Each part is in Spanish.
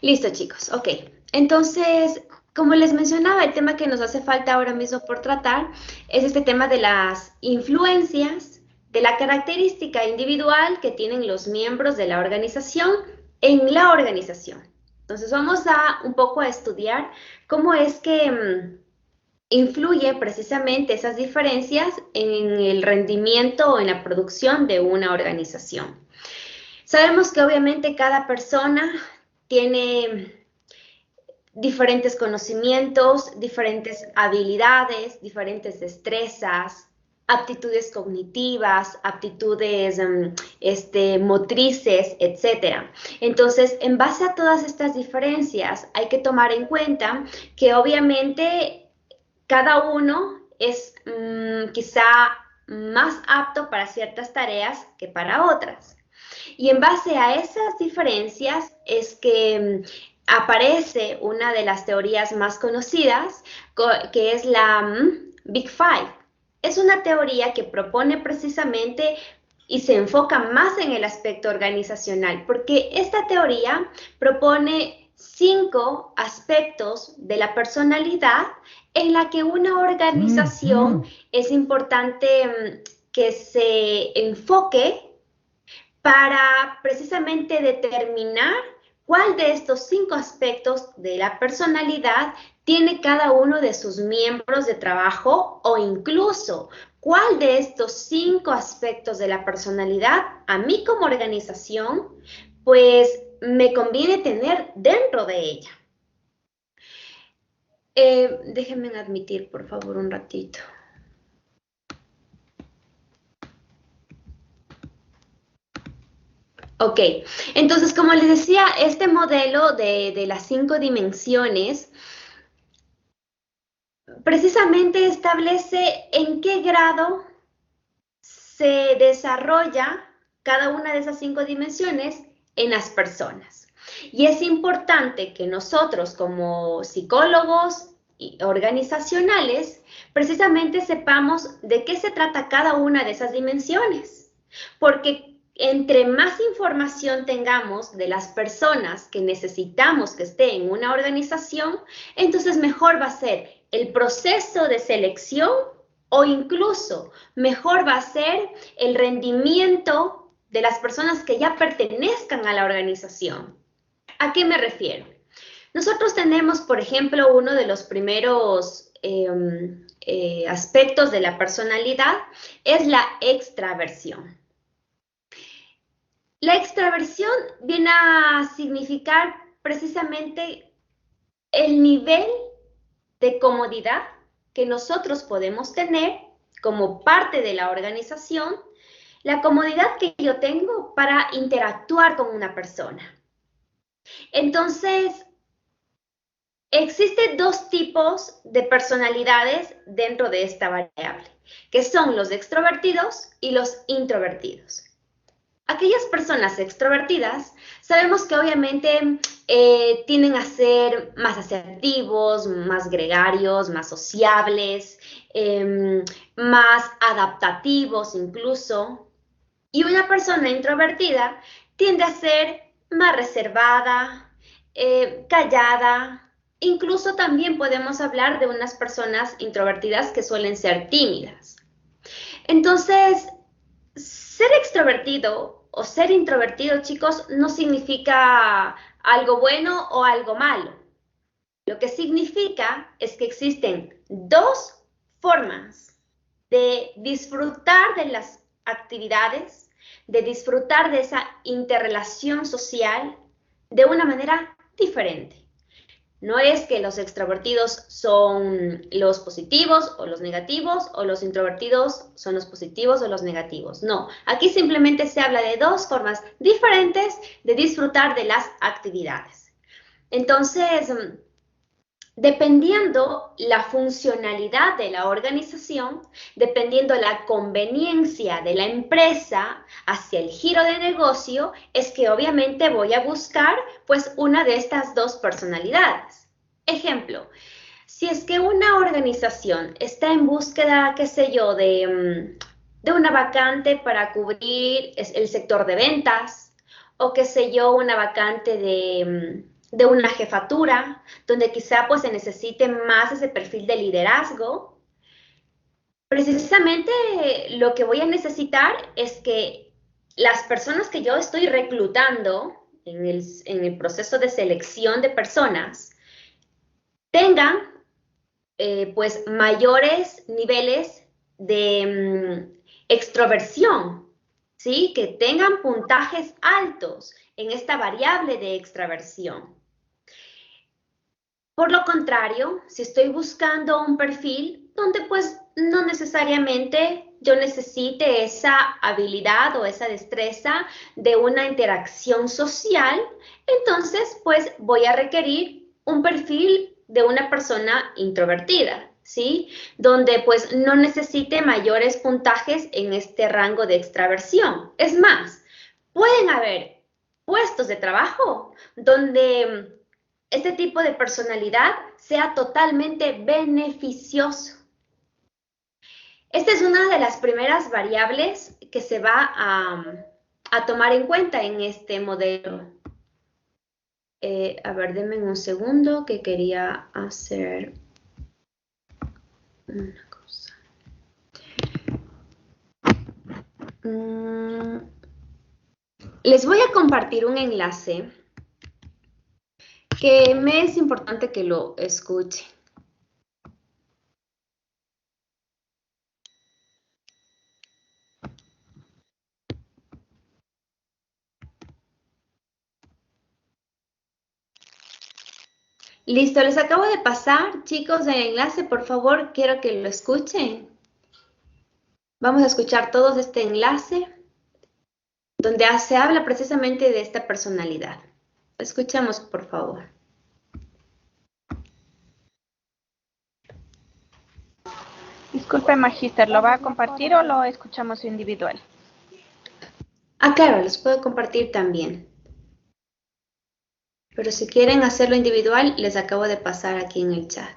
Listo, chicos. Ok. Entonces, como les mencionaba, el tema que nos hace falta ahora mismo por tratar es este tema de las influencias, de la característica individual que tienen los miembros de la organización en la organización. Entonces, vamos a un poco a estudiar cómo es que influye precisamente esas diferencias en el rendimiento o en la producción de una organización. Sabemos que obviamente cada persona tiene diferentes conocimientos, diferentes habilidades, diferentes destrezas, aptitudes cognitivas, aptitudes motrices, etcétera. Entonces, en base a todas estas diferencias, hay que tomar en cuenta que obviamente cada uno es quizá más apto para ciertas tareas que para otras. Y en base a esas diferencias es que aparece una de las teorías más conocidas, que es la Big Five. Es una teoría que propone precisamente y se enfoca más en el aspecto organizacional, porque esta teoría propone 5 aspectos de la personalidad en la que una organización es importante que se enfoque para precisamente determinar cuál de estos 5 aspectos de la personalidad tiene cada uno de sus miembros de trabajo o incluso cuál de estos 5 aspectos de la personalidad a mí como organización pues me conviene tener dentro de ella. Déjenme admitir por favor un ratito. Ok, entonces como les decía, este modelo de las 5 dimensiones precisamente establece en qué grado se desarrolla cada una de esas 5 dimensiones en las personas. Y es importante que nosotros como psicólogos y organizacionales precisamente sepamos de qué se trata cada una de esas dimensiones, porque entre más información tengamos de las personas que necesitamos que estén en una organización, entonces mejor va a ser el proceso de selección o incluso mejor va a ser el rendimiento de las personas que ya pertenezcan a la organización. ¿A qué me refiero? Nosotros tenemos, por ejemplo, uno de los primeros aspectos de la personalidad es la extraversión. La extraversión viene a significar precisamente el nivel de comodidad que nosotros podemos tener como parte de la organización, la comodidad que yo tengo para interactuar con una persona. Entonces, existen 2 tipos de personalidades dentro de esta variable, que son los extrovertidos y los introvertidos. Aquellas personas extrovertidas, sabemos que obviamente tienden a ser más asertivos, más gregarios, más sociables, más adaptativos incluso. Y una persona introvertida tiende a ser más reservada, callada. Incluso también podemos hablar de unas personas introvertidas que suelen ser tímidas. Entonces, ser extrovertido o ser introvertido, chicos, no significa algo bueno o algo malo. Lo que significa es que existen 2 formas de disfrutar de las actividades, de disfrutar de esa interrelación social de una manera diferente. No es que los extrovertidos son los positivos o los negativos, o los introvertidos son los positivos o los negativos. No, aquí simplemente se habla de 2 formas diferentes de disfrutar de las actividades. Entonces, dependiendo la funcionalidad de la organización, dependiendo la conveniencia de la empresa hacia el giro de negocio, es que obviamente voy a buscar pues una de estas 2 personalidades. Ejemplo, si es que una organización está en búsqueda, qué sé yo, de una vacante para cubrir el sector de ventas, o qué sé yo, una vacante de una jefatura, donde quizá pues se necesite más ese perfil de liderazgo. Precisamente lo que voy a necesitar es que las personas que yo estoy reclutando en el proceso de selección de personas tengan pues mayores niveles de extroversión, ¿sí? Que tengan puntajes altos en esta variable de extraversión. Por lo contrario, si estoy buscando un perfil donde pues no necesariamente yo necesite esa habilidad o esa destreza de una interacción social, entonces pues voy a requerir un perfil de una persona introvertida, ¿sí? Donde pues no necesite mayores puntajes en este rango de extraversión. Es más, pueden haber puestos de trabajo donde este tipo de personalidad sea totalmente beneficioso. Esta es una de las primeras variables que se va a tomar en cuenta en este modelo. A ver, denme un segundo que quería hacer una cosa. Les voy a compartir un enlace que me es importante que lo escuchen. Listo, les acabo de pasar, chicos, el enlace, por favor, quiero que lo escuchen. Vamos a escuchar todos este enlace donde se habla precisamente de esta personalidad. Escuchemos, por favor. Disculpe, Magíster, ¿lo va a compartir o lo escuchamos individual? Ah, claro, les puedo compartir también. Pero si quieren hacerlo individual, les acabo de pasar aquí en el chat.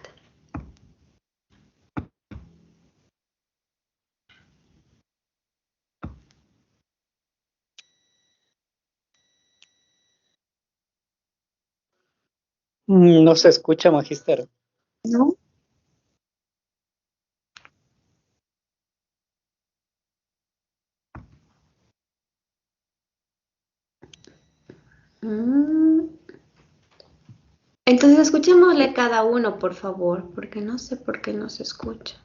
No se escucha, Magíster. ¿No? Entonces escuchémosle cada uno, por favor, porque no sé por qué no se escucha.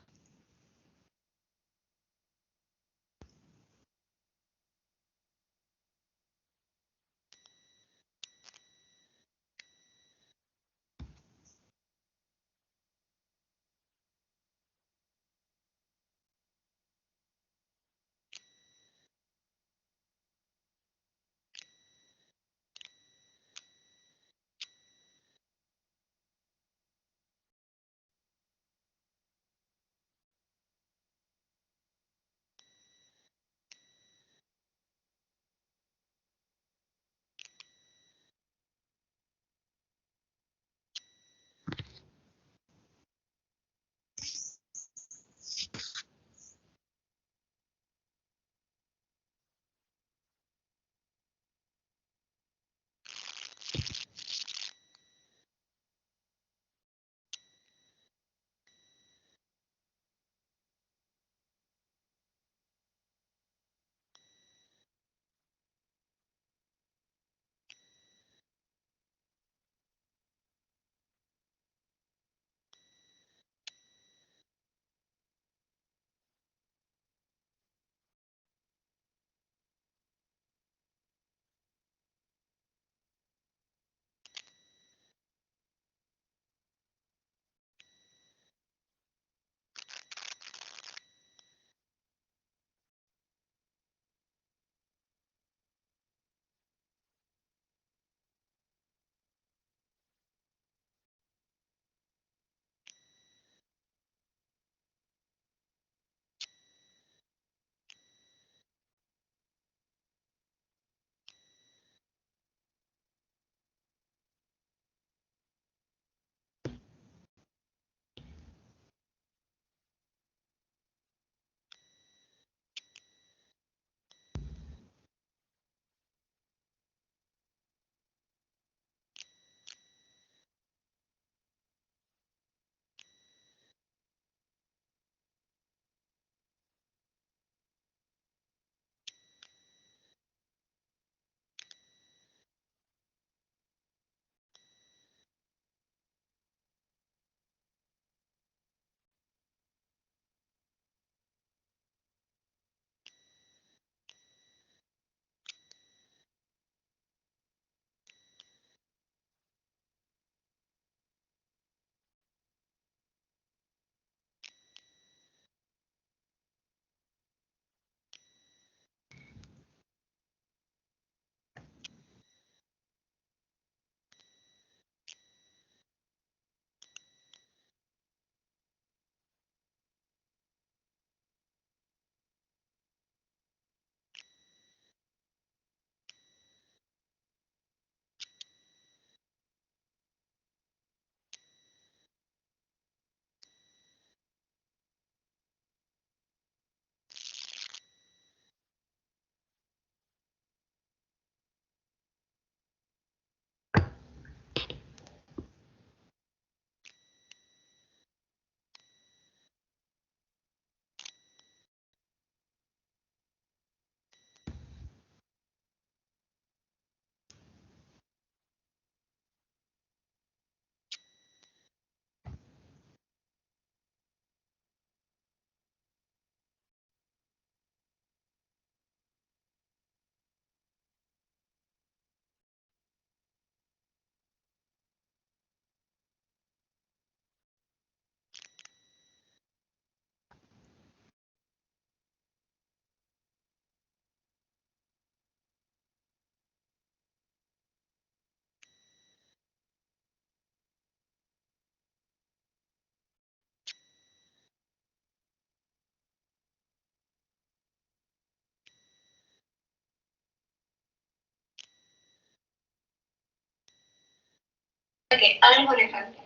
que algo le falta.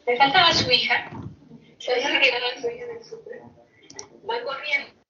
Le faltaba a su hija. Se había retirado a su hija del súper. Va corriendo.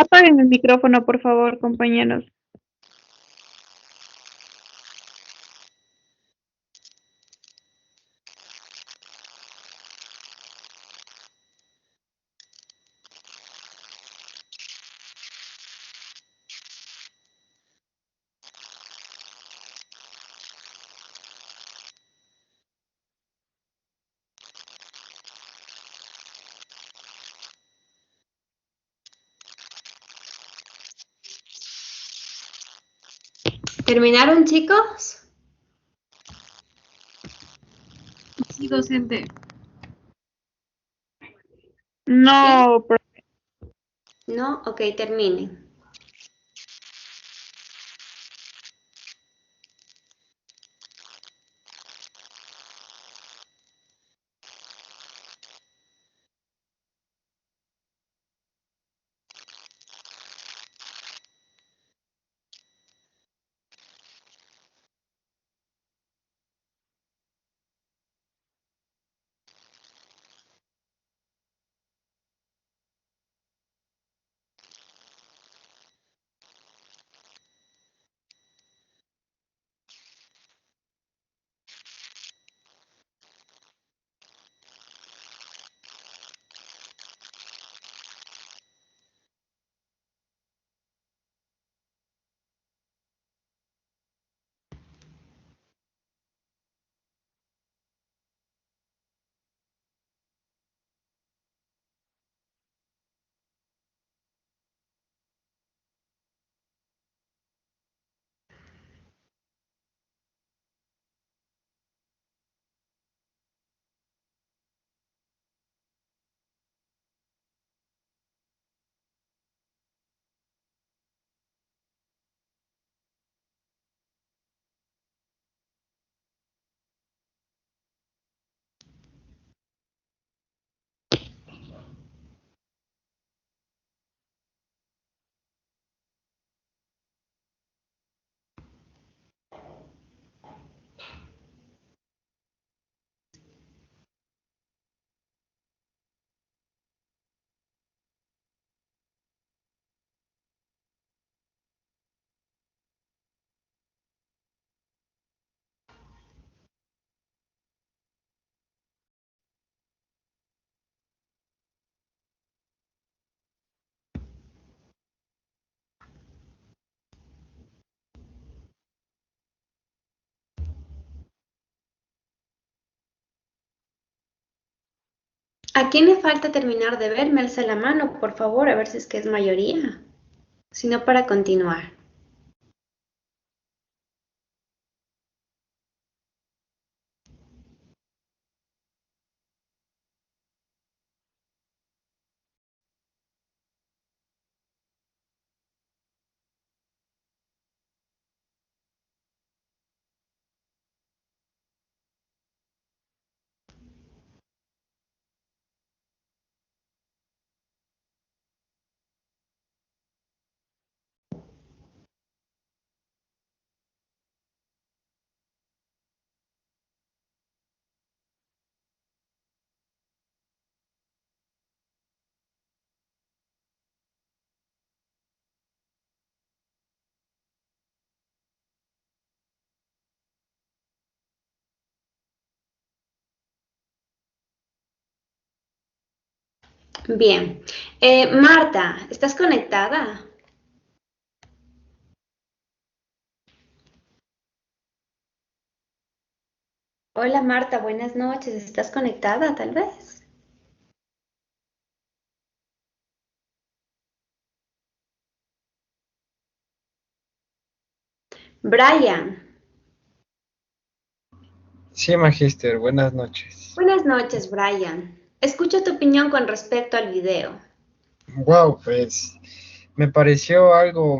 apaguen el micrófono, por favor, compañeros. ¿Terminaron, chicos? Sí, docente. No, ¿No? Ok, terminen. ¿A quién le falta terminar de ver? Me alza la mano, por favor, a ver si es que es mayoría. Si no, para continuar. Bien. Marta, ¿estás conectada? Hola Marta, buenas noches. ¿Estás conectada tal vez? Brian, Sí, Magíster, buenas noches. buenas noches Brian. Escucho tu opinión con respecto al video. Wow, pues me pareció algo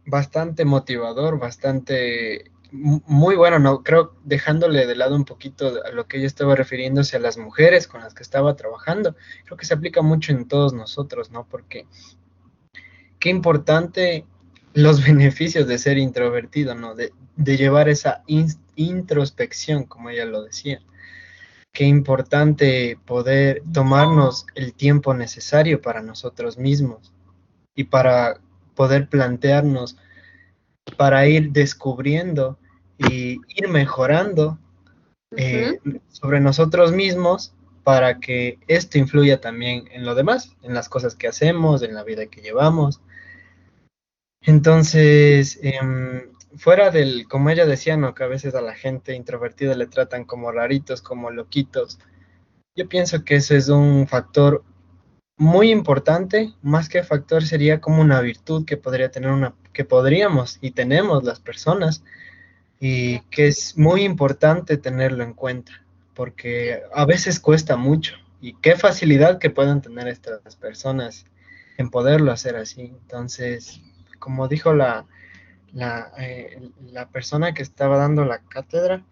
bastante motivador, bastante muy bueno, ¿no? Creo dejándole de lado un poquito a lo que ella estaba refiriéndose a las mujeres con las que estaba trabajando, creo que se aplica mucho en todos nosotros, ¿no? Porque qué importante los beneficios de ser introvertido, ¿no? De llevar esa introspección, como ella lo decía. Qué importante poder tomarnos el tiempo necesario para nosotros mismos, y para poder plantearnos, para ir descubriendo y ir mejorando Ujú. sobre nosotros mismos para que esto influya también en lo demás, en las cosas que hacemos, en la vida que llevamos. Entonces, fuera del, como ella decía, ¿no? Que a veces a la gente introvertida le tratan como raritos, como loquitos. Yo pienso que eso es un factor muy importante, más que factor sería como una virtud que podría tener que podríamos y tenemos las personas, y que es muy importante tenerlo en cuenta, porque a veces cuesta mucho, y qué facilidad que puedan tener estas personas en poderlo hacer así. Entonces, como dijo la persona que estaba dando la cátedra,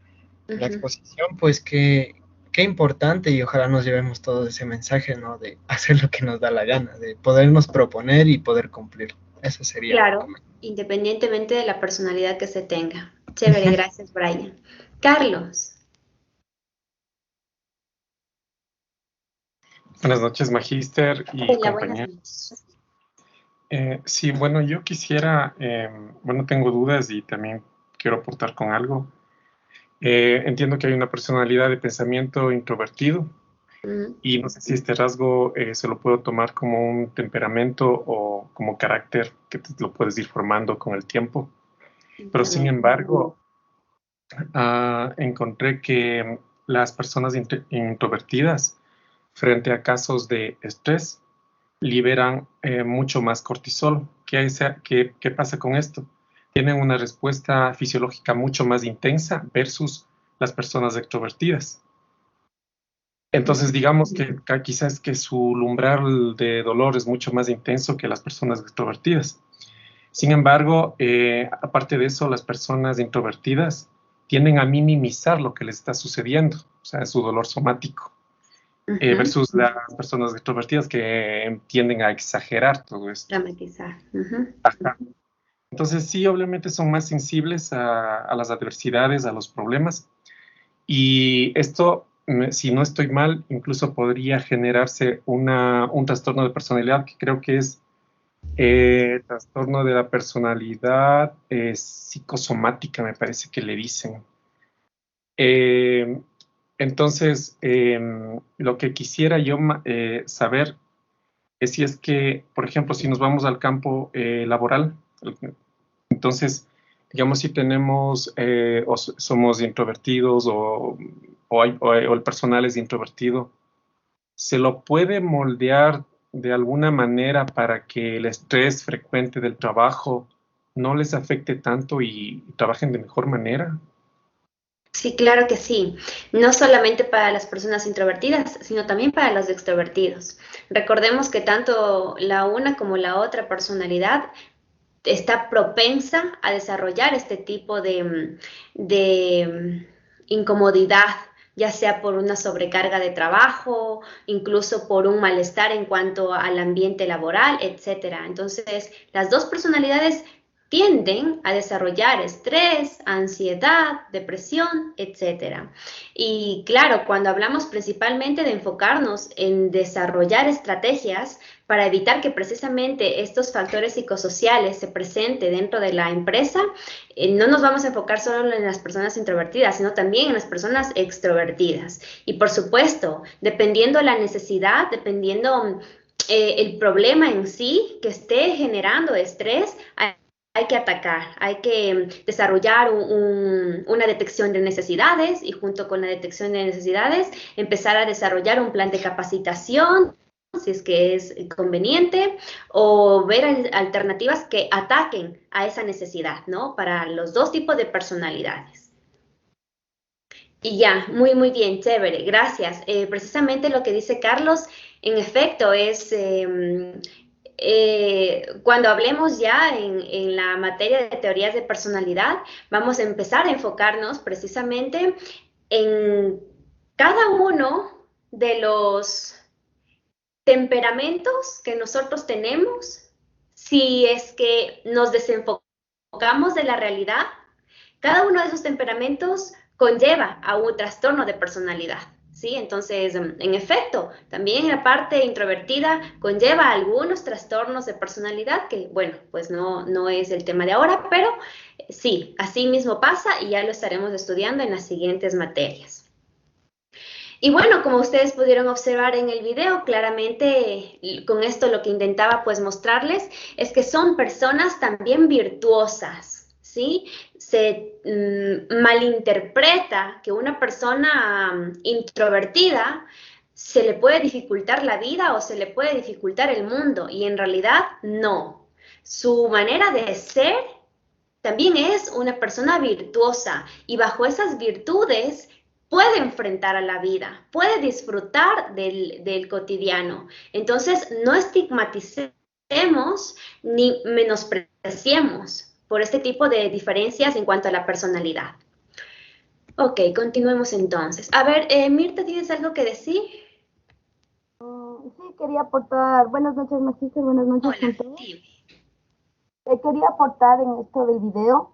la Ujú. exposición, pues qué importante, y ojalá nos llevemos todo ese mensaje, ¿no? De hacer lo que nos da la gana, de podernos proponer y poder cumplir. Eso sería mi Claro, comentario. independientemente de la personalidad que se tenga. Chévere, gracias, Brian. Carlos, Buenas noches, Magíster y hola, buenas compañeros. noches. Sí, bueno, yo quisiera, bueno, tengo dudas y también quiero aportar con algo. Entiendo que hay una personalidad de pensamiento introvertido Ujú. y no sé si este rasgo se lo puedo tomar como un temperamento o como carácter que te lo puedes ir formando con el tiempo. Pero sin Temperamento. embargo, encontré que las personas introvertidas frente a casos de estrés liberan mucho más cortisol. ¿Qué pasa con esto? Tienen una respuesta fisiológica mucho más intensa versus las personas extrovertidas. Entonces, digamos que quizás que su umbral de dolor es mucho más intenso que las personas extrovertidas. Sin embargo, aparte de eso, las personas introvertidas tienden a minimizar lo que les está sucediendo, o sea, su dolor somático, Ujú. versus las personas extrovertidas que tienden a exagerar todo esto. Dramatizar. Ujú. Ajá. Entonces, sí, obviamente son más sensibles a las adversidades, a los problemas, y esto, si no estoy mal, incluso podría generarse un trastorno de personalidad que creo que es trastorno de la personalidad psicosomática, me parece que le dicen. Eh, entonces, lo que quisiera yo saber es si es que, por ejemplo, si nos vamos al campo laboral, entonces, digamos, si tenemos o somos introvertidos o el personal es introvertido, ¿se lo puede moldear de alguna manera para que el estrés frecuente del trabajo no les afecte tanto y trabajen de mejor manera? Sí, claro que sí. No solamente para las personas introvertidas, sino también para los extrovertidos. Recordemos que tanto la una como la otra personalidad está propensa a desarrollar este tipo de incomodidad, ya sea por una sobrecarga de trabajo, incluso por un malestar en cuanto al ambiente laboral, etcétera. Entonces, las dos personalidades tienden a desarrollar estrés, ansiedad, depresión, etcétera. Y claro, cuando hablamos principalmente de enfocarnos en desarrollar estrategias para evitar que precisamente estos factores psicosociales se presenten dentro de la empresa, no nos vamos a enfocar solo en las personas introvertidas, sino también en las personas extrovertidas. Y por supuesto, dependiendo la necesidad, dependiendo el problema en sí que esté generando estrés, hay que atacar, hay que desarrollar una detección de necesidades y junto con la detección de necesidades empezar a desarrollar un plan de capacitación si es que es conveniente, o ver alternativas que ataquen a esa necesidad, ¿no? Para los dos tipos de personalidades. Y ya, muy, muy bien, chévere, gracias. Precisamente lo que dice Carlos, en efecto, es cuando hablemos ya en la materia de teorías de personalidad, vamos a empezar a enfocarnos precisamente en cada uno de los temperamentos que nosotros tenemos, si es que nos desenfocamos de la realidad, cada uno de esos temperamentos conlleva a un trastorno de personalidad. ¿sí? Entonces, en efecto, también la parte introvertida conlleva algunos trastornos de personalidad que, bueno, pues no es el tema de ahora, pero sí, así mismo pasa y ya lo estaremos estudiando en las siguientes materias. Y bueno, como ustedes pudieron observar en el video, claramente con esto lo que intentaba pues mostrarles es que son personas también virtuosas, ¿sí? Se malinterpreta que una persona introvertida se le puede dificultar la vida o se le puede dificultar el mundo y en realidad no. Su manera de ser también es una persona virtuosa y bajo esas virtudes puede enfrentar a la vida, puede disfrutar del cotidiano. Entonces, no estigmaticemos ni menospreciemos por este tipo de diferencias en cuanto a la personalidad. Ok, continuemos entonces. A ver, Mirta, ¿tienes algo que decir? Sí, quería aportar. Buenas noches, Magíster. Buenas noches. Hola, dime. Quería aportar en esto del video.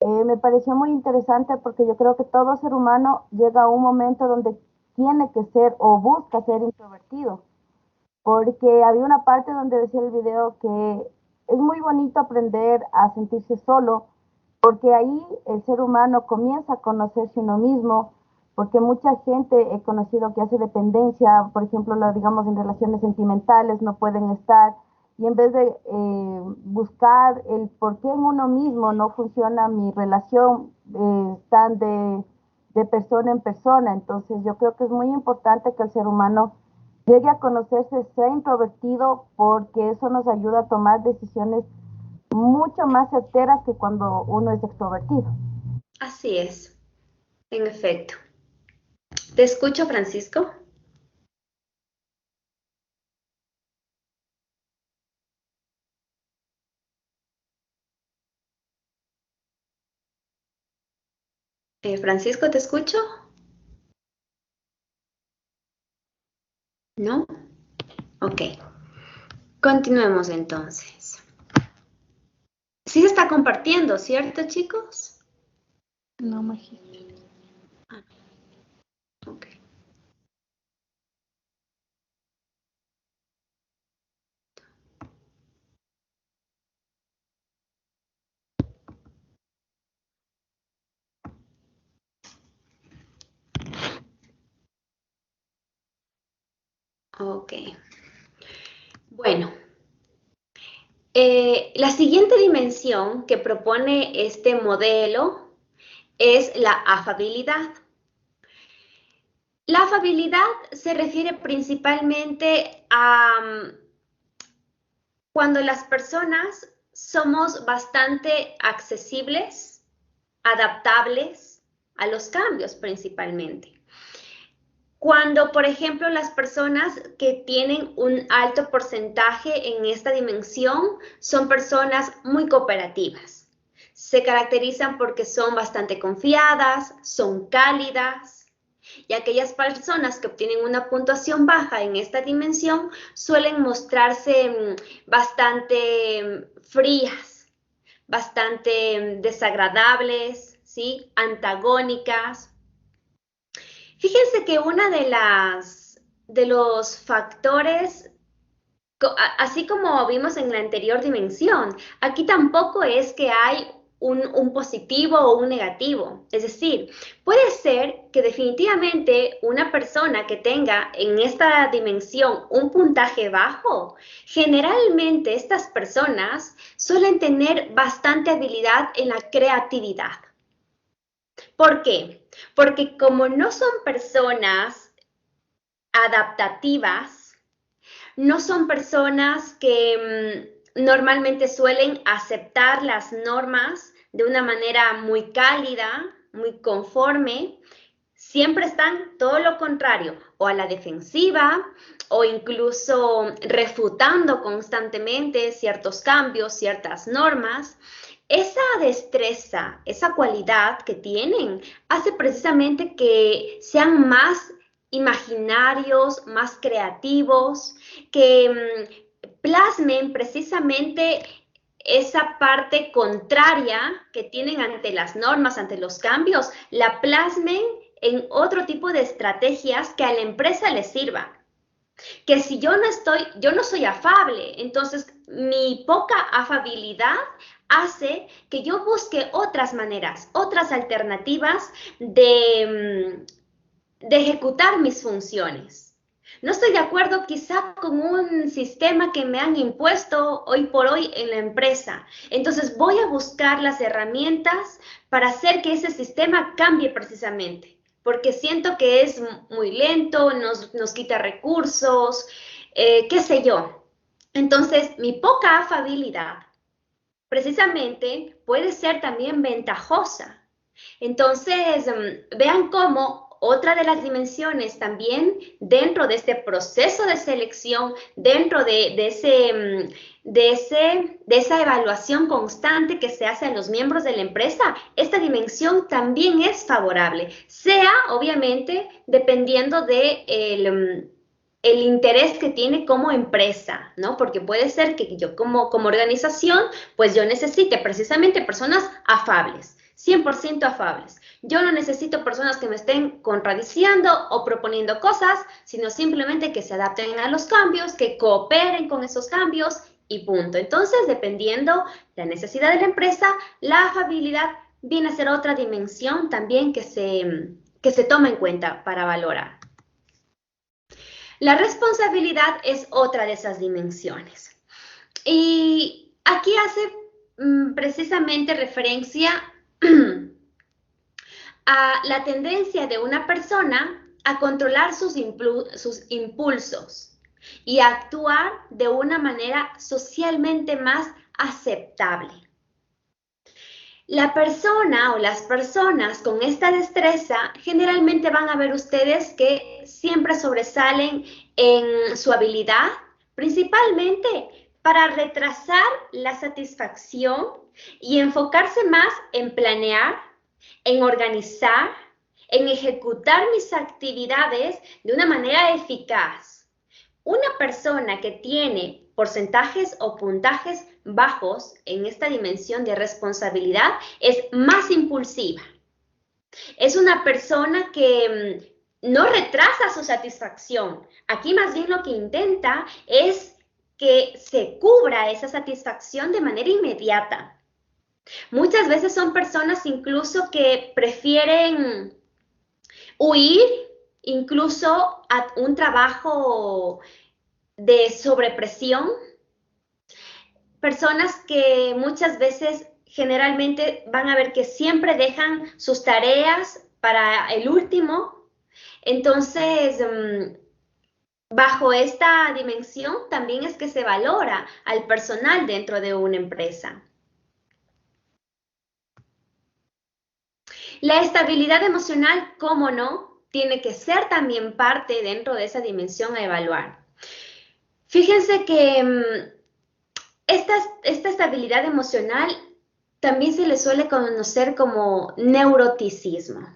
Me pareció muy interesante porque yo creo que todo ser humano llega a un momento donde tiene que ser o busca ser introvertido. Porque había una parte donde decía el video que es muy bonito aprender a sentirse solo, porque ahí el ser humano comienza a conocerse uno mismo, porque mucha gente he conocido que hace dependencia, por ejemplo, digamos en relaciones sentimentales, no pueden estar, y en vez de buscar el por qué en uno mismo no funciona mi relación, están de persona en persona. Entonces yo creo que es muy importante que el ser humano llegue a conocerse, sea introvertido, porque eso nos ayuda a tomar decisiones mucho más certeras que cuando uno es extrovertido. Así es, en efecto. ¿Te escucho, Francisco? Francisco, ¿te escucho? ¿No? Ok. Continuemos entonces. Sí se está compartiendo, ¿cierto, chicos? No, Magíster. Ok. Ok. Bueno, la siguiente dimensión que propone este modelo es la afabilidad. La afabilidad se refiere principalmente a cuando las personas somos bastante accesibles, adaptables a los cambios principalmente. Cuando, por ejemplo, las personas que tienen un alto porcentaje en esta dimensión son personas muy cooperativas. Se caracterizan porque son bastante confiadas, son cálidas, y aquellas personas que obtienen una puntuación baja en esta dimensión suelen mostrarse bastante frías, bastante desagradables, ¿sí? Antagónicas. Fíjense que una de los factores, así como vimos en la anterior dimensión, aquí tampoco es que hay un positivo o un negativo. Es decir, puede ser que definitivamente una persona que tenga en esta dimensión un puntaje bajo, generalmente estas personas suelen tener bastante habilidad en la creatividad. ¿Por qué? Porque como no son personas adaptativas, no son personas que normalmente suelen aceptar las normas de una manera muy cálida, muy conforme, siempre están todo lo contrario, o a la defensiva, o incluso refutando constantemente ciertos cambios, ciertas normas. Esa destreza, esa cualidad que tienen, hace precisamente que sean más imaginarios, más creativos, que plasmen precisamente esa parte contraria que tienen ante las normas, ante los cambios, la plasmen en otro tipo de estrategias que a la empresa le sirvan. Que si yo no soy afable, entonces mi poca afabilidad hace que yo busque otras maneras, otras alternativas de ejecutar mis funciones. No estoy de acuerdo quizá con un sistema que me han impuesto hoy por hoy en la empresa. Entonces voy a buscar las herramientas para hacer que ese sistema cambie precisamente, porque siento que es muy lento, nos quita recursos, qué sé yo. Entonces, mi poca afabilidad precisamente puede ser también ventajosa. Entonces, vean cómo otra de las dimensiones también dentro de este proceso de selección, dentro de esa evaluación constante que se hace a los miembros de la empresa, esta dimensión también es favorable, sea obviamente dependiendo de el interés que tiene como empresa, ¿no? Porque puede ser que yo como organización, pues yo necesite precisamente personas afables, 100% afables. Yo no necesito personas que me estén contradiciendo o proponiendo cosas, sino simplemente que se adapten a los cambios, que cooperen con esos cambios y punto. Entonces, dependiendo de la necesidad de la empresa, la afabilidad viene a ser otra dimensión también que se toma en cuenta para valorar. La responsabilidad es otra de esas dimensiones. Y aquí hace precisamente referencia a la tendencia de una persona a controlar sus impulsos y a actuar de una manera socialmente más aceptable. La persona o las personas con esta destreza generalmente van a ver ustedes que siempre sobresalen en su habilidad, principalmente para retrasar la satisfacción y enfocarse más en planear, en organizar, en ejecutar mis actividades de una manera eficaz. Una persona que tiene porcentajes o puntajes bajos en esta dimensión de responsabilidad es más impulsiva. Es una persona que no retrasa su satisfacción. Aquí más bien lo que intenta es que se cubra esa satisfacción de manera inmediata. Muchas veces son personas incluso que prefieren huir incluso a un trabajo de sobrepresión. Personas que muchas veces generalmente van a ver que siempre dejan sus tareas para el último. Entonces, bajo esta dimensión también es que se valora al personal dentro de una empresa. La estabilidad emocional, cómo no, tiene que ser también parte dentro de esa dimensión a evaluar. Fíjense que esta estabilidad emocional también se le suele conocer como neuroticismo.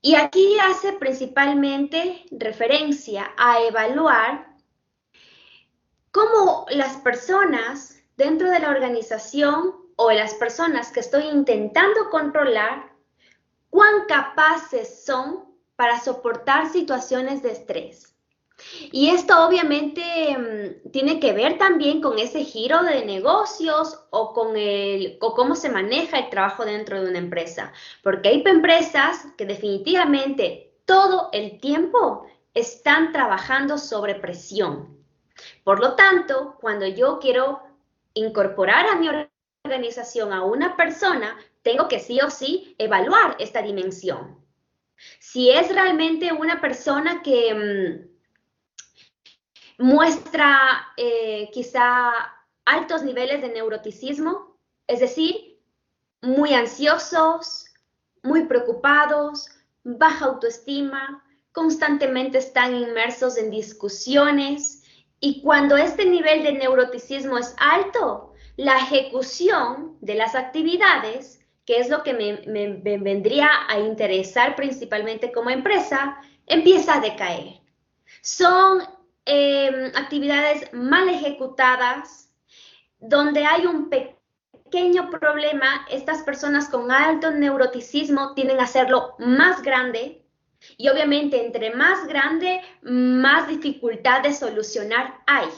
Y aquí hace principalmente referencia a evaluar cómo las personas dentro de la organización o las personas que estoy intentando controlar, cuán capaces son para soportar situaciones de estrés. Y esto obviamente tiene que ver también con ese giro de negocios o con cómo se maneja el trabajo dentro de una empresa. Porque hay empresas que definitivamente todo el tiempo están trabajando sobre presión. Por lo tanto, cuando yo quiero incorporar a mi organización a una persona, tengo que sí o sí evaluar esta dimensión. Si es realmente una persona que muestra quizá altos niveles de neuroticismo, es decir, muy ansiosos, muy preocupados, baja autoestima, constantemente están inmersos en discusiones y cuando este nivel de neuroticismo es alto, la ejecución de las actividades, que es lo que me vendría a interesar principalmente como empresa, empieza a decaer. Son actividades mal ejecutadas, donde hay un pequeño problema, estas personas con alto neuroticismo tienden a hacerlo más grande y obviamente entre más grande, más dificultad de solucionar hay.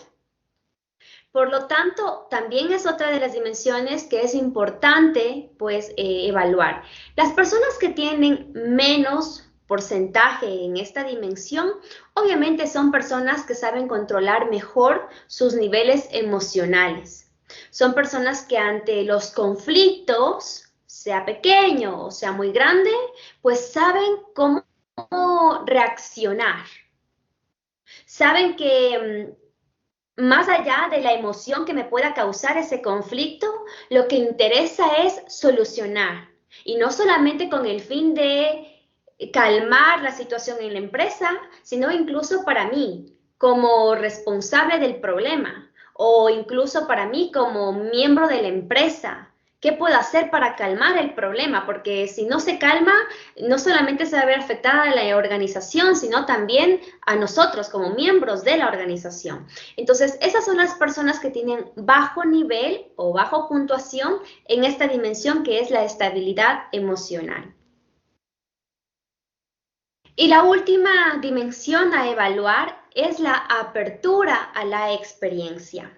Por lo tanto, también es otra de las dimensiones que es importante pues evaluar. Las personas que tienen menos porcentaje en esta dimensión, obviamente son personas que saben controlar mejor sus niveles emocionales. Son personas que ante los conflictos, sea pequeño o sea muy grande, pues saben cómo reaccionar. Saben que más allá de la emoción que me pueda causar ese conflicto, lo que interesa es solucionar. Y no solamente con el fin de calmar la situación en la empresa, sino incluso para mí, como responsable del problema, o incluso para mí como miembro de la empresa. ¿Qué puedo hacer para calmar el problema? Porque si no se calma, no solamente se va a ver afectada a la organización, sino también a nosotros como miembros de la organización. Entonces, esas son las personas que tienen bajo nivel o bajo puntuación en esta dimensión que es la estabilidad emocional. Y la última dimensión a evaluar es la apertura a la experiencia.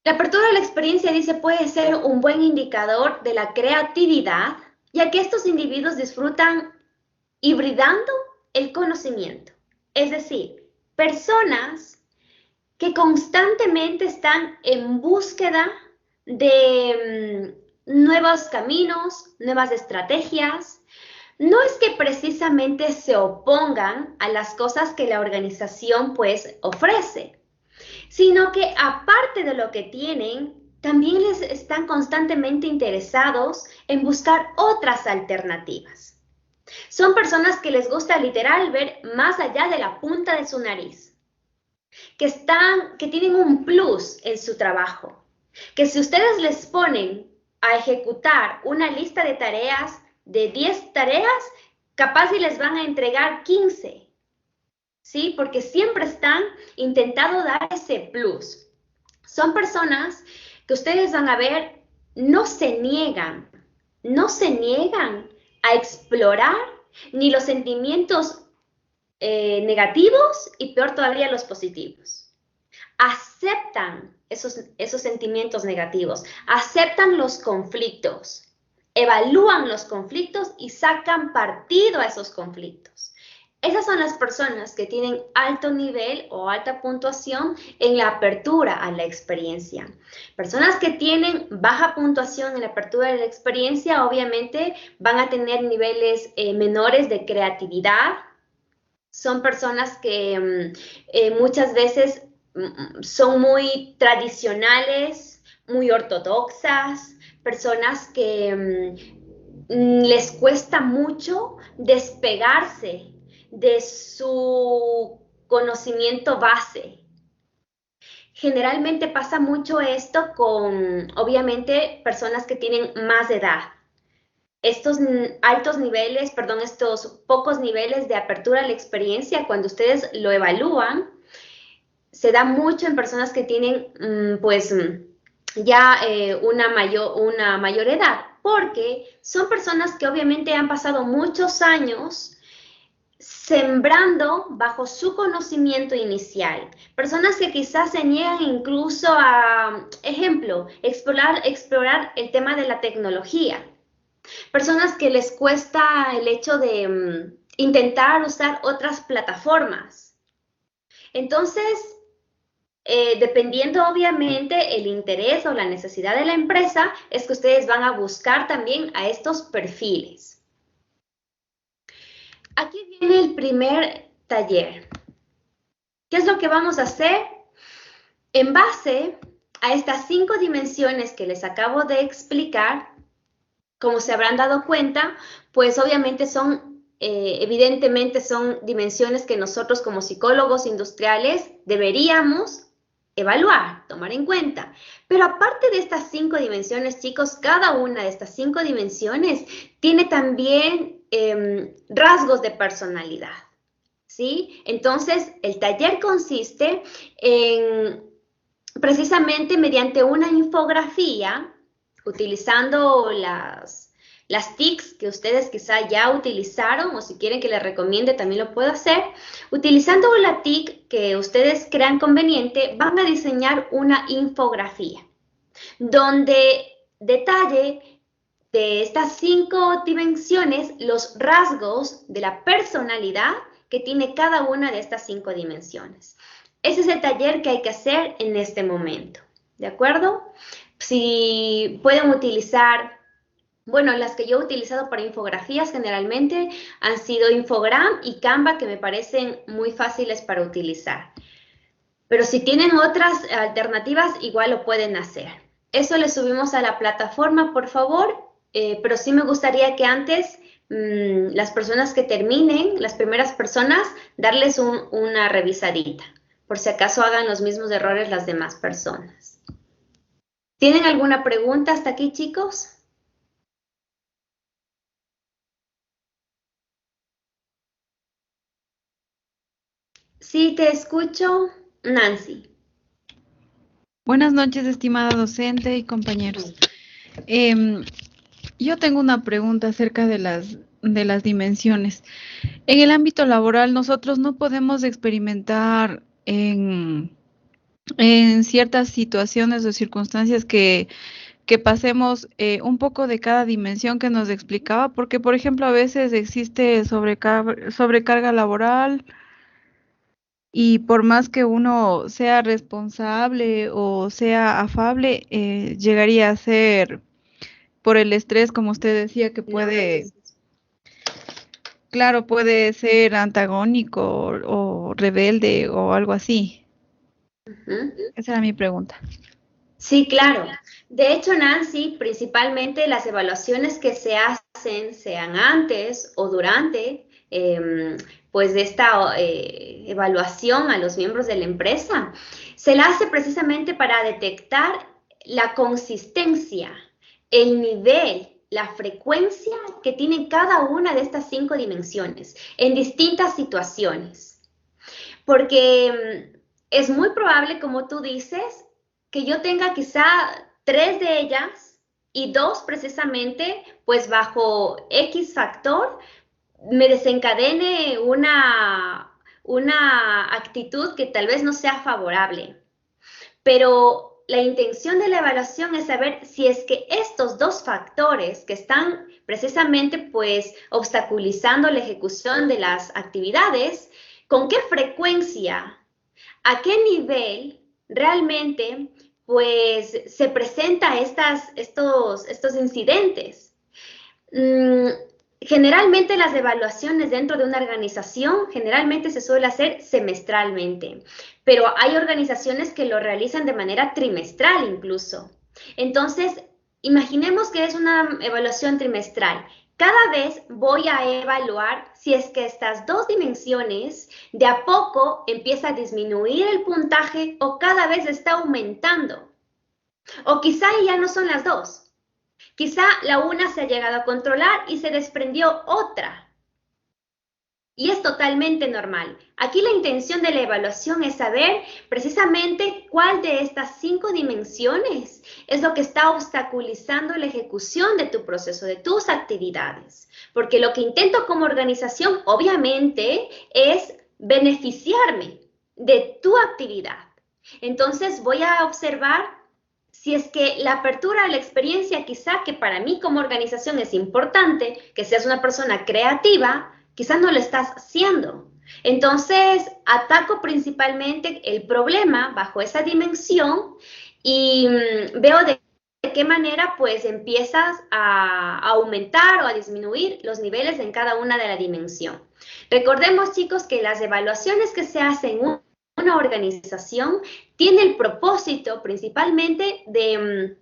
La apertura a la experiencia, dice, puede ser un buen indicador de la creatividad, ya que estos individuos disfrutan hibridando el conocimiento. Es decir, personas que constantemente están en búsqueda de nuevos caminos, nuevas estrategias. No es que precisamente se opongan a las cosas que la organización pues ofrece, sino que aparte de lo que tienen, también les están constantemente interesados en buscar otras alternativas. Son personas que les gusta literal ver más allá de la punta de su nariz, que tienen un plus en su trabajo, que si ustedes les ponen a ejecutar una lista de tareas, de 10 tareas, capaz y les van a entregar 15. ¿Sí? Porque siempre están intentando dar ese plus. Son personas que ustedes van a ver, no se niegan a explorar ni los sentimientos negativos y peor todavía los positivos. Aceptan esos sentimientos negativos, aceptan los conflictos, evalúan los conflictos y sacan partido a esos conflictos. Esas son las personas que tienen alto nivel o alta puntuación en la apertura a la experiencia. Personas que tienen baja puntuación en la apertura de la experiencia, obviamente van a tener niveles menores de creatividad. Son personas que muchas veces son muy tradicionales, muy ortodoxas, personas que les cuesta mucho despegarse de su conocimiento base. Generalmente pasa mucho esto con, obviamente, personas que tienen más edad. Estos pocos niveles de apertura a la experiencia, cuando ustedes lo evalúan, se da mucho en personas que tienen, ya una mayor edad, porque son personas que obviamente han pasado muchos años sembrando bajo su conocimiento inicial. Personas que quizás se niegan incluso a, ejemplo, explorar el tema de la tecnología. Personas que les cuesta el hecho de intentar usar otras plataformas. Entonces, dependiendo obviamente el interés o la necesidad de la empresa, es que ustedes van a buscar también a estos perfiles. Aquí viene el primer taller. ¿Qué es lo que vamos a hacer? En base a estas 5 dimensiones que les acabo de explicar, como se habrán dado cuenta, pues obviamente evidentemente son dimensiones que nosotros como psicólogos industriales deberíamos evaluar, tomar en cuenta. Pero aparte de estas 5 dimensiones, chicos, cada una de estas 5 dimensiones tiene también rasgos de personalidad, ¿sí? Entonces, el taller consiste en precisamente mediante una infografía, utilizando las TICs que ustedes quizá ya utilizaron, o si quieren que les recomiende también lo puedo hacer. Utilizando la TIC que ustedes crean conveniente, van a diseñar una infografía donde detalle de estas 5 dimensiones los rasgos de la personalidad que tiene cada una de estas 5 dimensiones. Ese es el taller que hay que hacer en este momento, ¿de acuerdo? Si pueden utilizar, bueno, las que yo he utilizado para infografías generalmente han sido Infogram y Canva, que me parecen muy fáciles para utilizar. Pero si tienen otras alternativas, igual lo pueden hacer. Eso le subimos a la plataforma, por favor, pero sí me gustaría que antes las personas que terminen, las primeras personas, darles una revisadita, por si acaso hagan los mismos errores las demás personas. ¿Tienen alguna pregunta hasta aquí, chicos? Sí, te escucho, Nancy. Buenas noches, estimada docente y compañeros. Yo tengo una pregunta acerca de las dimensiones. En el ámbito laboral, nosotros no podemos experimentar en ciertas situaciones o circunstancias que pasemos un poco de cada dimensión que nos explicaba, porque, por ejemplo, a veces existe sobrecarga laboral. Y por más que uno sea responsable o sea afable, llegaría a ser por el estrés, como usted decía, que puede, claro, puede ser antagónico o rebelde o algo así. Esa era mi pregunta. Sí, claro. De hecho, Nancy, principalmente las evaluaciones que se hacen, sean antes o durante, pues de esta evaluación a los miembros de la empresa, se la hace precisamente para detectar la consistencia, el nivel, la frecuencia que tiene cada una de estas 5 dimensiones en distintas situaciones. Porque es muy probable, como tú dices, que yo tenga quizá 3 de ellas y 2 precisamente, pues bajo X factor, me desencadene una actitud que tal vez no sea favorable. Pero la intención de la evaluación es saber si es que estos 2 factores que están precisamente pues obstaculizando la ejecución de las actividades, ¿con qué frecuencia, a qué nivel realmente pues se presenta estos incidentes? Generalmente las evaluaciones dentro de una organización generalmente se suele hacer semestralmente, pero hay organizaciones que lo realizan de manera trimestral incluso. Entonces, imaginemos que es una evaluación trimestral. Cada vez voy a evaluar si es que estas 2 dimensiones de a poco empieza a disminuir el puntaje o cada vez está aumentando. O quizá ya no son las 2. Quizá la una se ha llegado a controlar y se desprendió otra. Y es totalmente normal. Aquí la intención de la evaluación es saber precisamente cuál de estas 5 dimensiones es lo que está obstaculizando la ejecución de tu proceso, de tus actividades. Porque lo que intento como organización, obviamente, es beneficiarme de tu actividad. Entonces voy a observar si es que la apertura a la experiencia, quizá que para mí como organización es importante, que seas una persona creativa, quizás no lo estás haciendo. Entonces, ataco principalmente el problema bajo esa dimensión y veo de qué manera pues empiezas a aumentar o a disminuir los niveles en cada una de la dimensión. Recordemos, chicos, que las evaluaciones que se hacen en una organización tiene el propósito principalmente de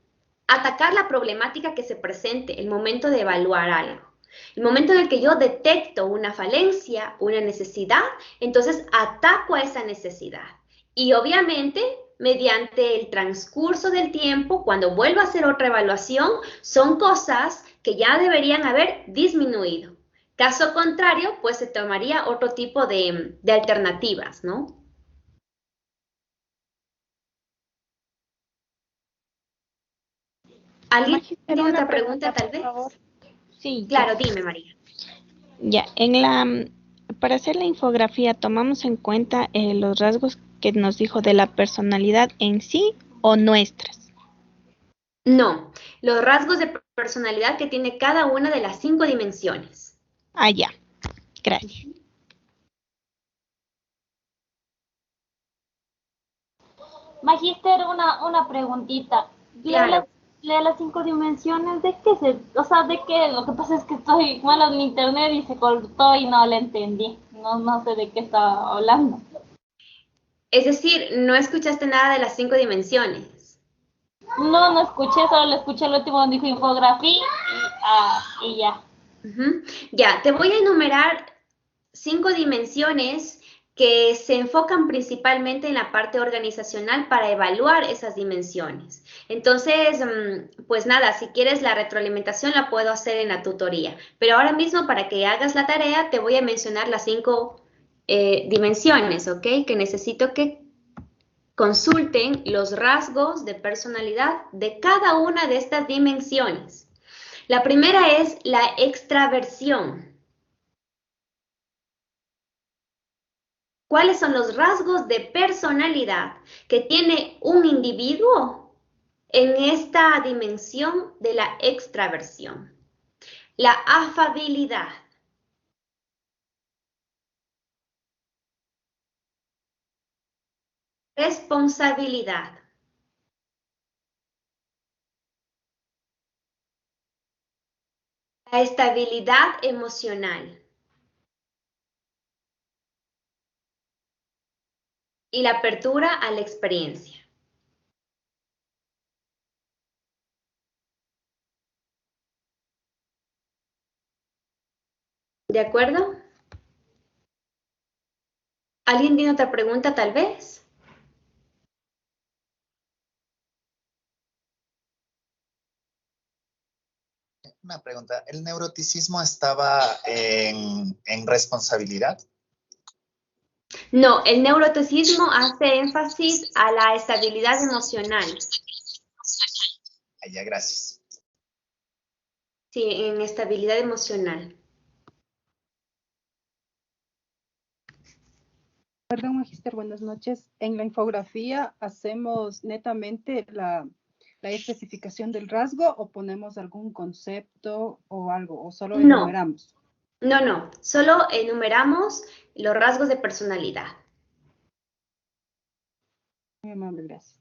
atacar la problemática que se presente el momento de evaluar algo. El momento en el que yo detecto una falencia, una necesidad, entonces ataco a esa necesidad. Y obviamente, mediante el transcurso del tiempo, cuando vuelvo a hacer otra evaluación, son cosas que ya deberían haber disminuido. Caso contrario, pues se tomaría otro tipo de alternativas, ¿no? ¿Alguien Magíster, tiene una otra pregunta, tal por vez? favor. Sí, Claro, dime, María. ya. Para hacer la infografía, ¿tomamos en cuenta los rasgos que nos dijo de la personalidad en sí o nuestras? No, los rasgos de personalidad que tiene cada una de las 5 dimensiones. Ah, ya. Gracias. Magíster, una preguntita. Claro. Lee las 5 dimensiones, ¿de qué o sea, de qué? Lo que pasa es que estoy malo en internet y se cortó y no le entendí. No sé de qué estaba hablando. Es decir, no escuchaste nada de las 5 dimensiones. No escuché, solo le escuché el último donde dijo infografía y ya. Ya, te voy a enumerar 5 dimensiones que se enfocan principalmente en la parte organizacional para evaluar esas dimensiones. Entonces, pues nada, si quieres la retroalimentación la puedo hacer en la tutoría, pero ahora mismo para que hagas la tarea te voy a mencionar las 5 dimensiones, ¿ok? Que necesito que consulten los rasgos de personalidad de cada una de estas dimensiones. La primera es la extraversión. ¿Cuáles son los rasgos de personalidad que tiene un individuo en esta dimensión de la extraversión? La afabilidad, responsabilidad, la estabilidad emocional y la apertura a la experiencia. ¿De acuerdo? ¿Alguien tiene otra pregunta tal vez? Una pregunta, ¿el neuroticismo estaba en responsabilidad? No, el neuroticismo hace énfasis a la estabilidad emocional. Ya, gracias. Sí, en estabilidad emocional. Perdón, Magister, buenas noches. En la infografía hacemos netamente la especificación del rasgo o ponemos algún concepto o algo, o solo No, enumeramos. no, solo enumeramos los rasgos de personalidad. Muy amable, gracias.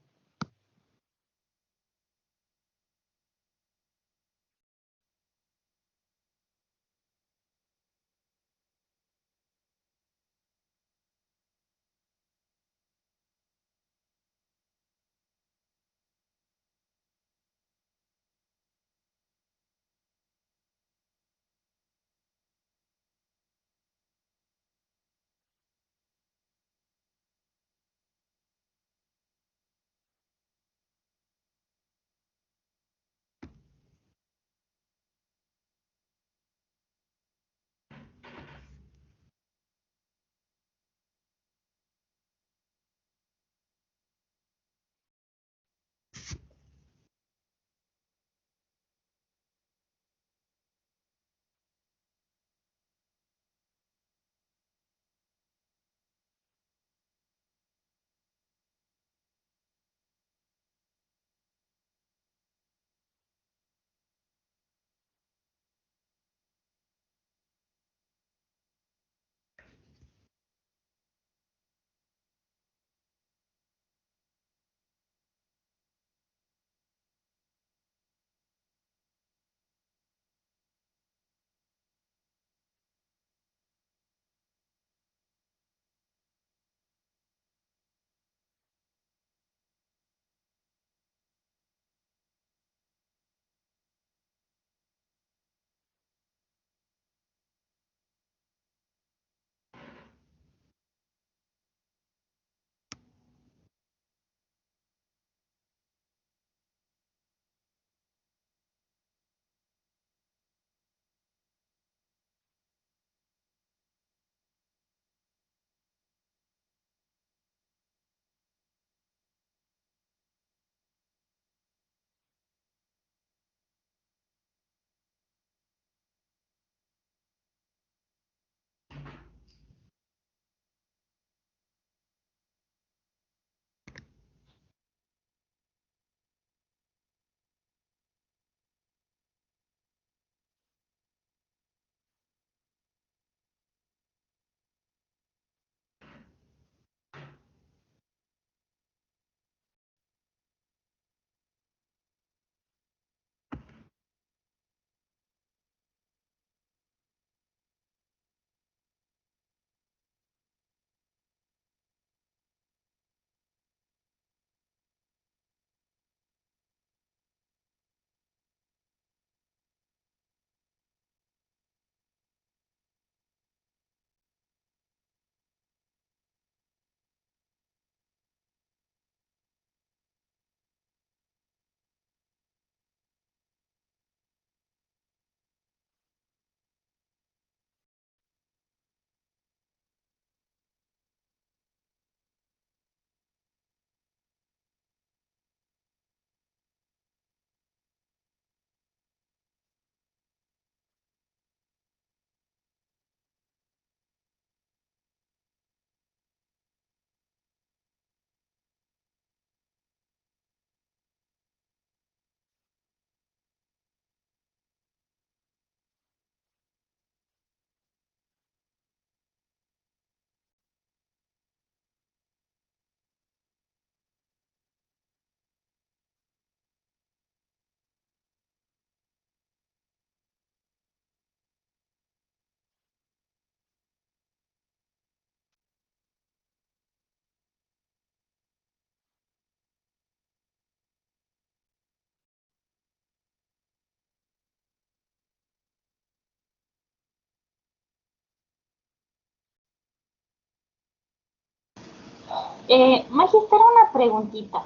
Magister, una preguntita.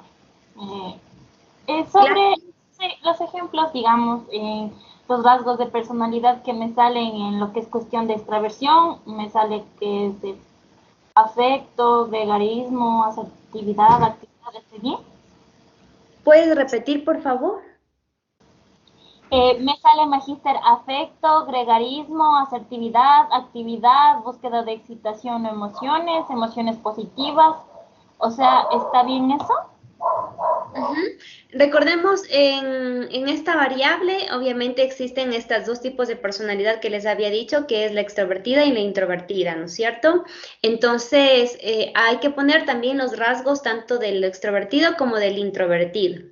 Eh, Claro. sobre sí, los ejemplos, digamos, los rasgos de personalidad que me salen en lo que es cuestión de extraversión, me sale que es de afecto, gregarismo, asertividad, actividad, ¿estoy bien? ¿Puedes repetir, por favor? Me sale magíster afecto, gregarismo, asertividad, actividad, búsqueda de excitación o emociones, emociones positivas. O sea, ¿está bien eso? Ujú. Recordemos, en esta variable, obviamente existen estas dos tipos de personalidad que les había dicho, que es la extrovertida y la introvertida, ¿no es cierto? Entonces, hay que poner también los rasgos tanto del extrovertido como del introvertido.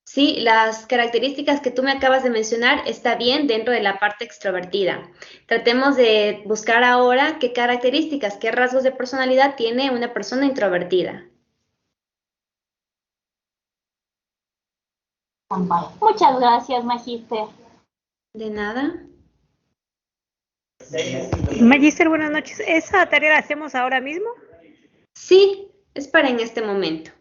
Sí, las características que tú me acabas de mencionar está bien dentro de la parte extrovertida. Tratemos de buscar ahora qué características, qué rasgos de personalidad tiene una persona introvertida. Muchas gracias, magíster. De nada. Magister, buenas noches. ¿Esa tarea la hacemos ahora mismo? Sí, es para en este momento.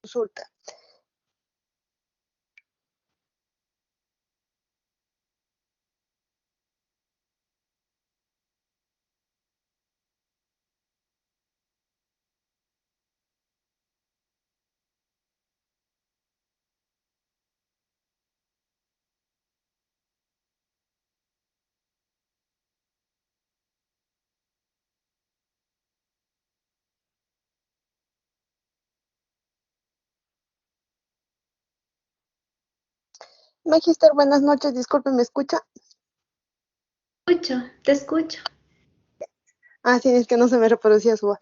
Consulta. Magister, buenas noches. Disculpe, ¿me escucha? Te escucho. Ah, sí, es que no se me reproducía su voz.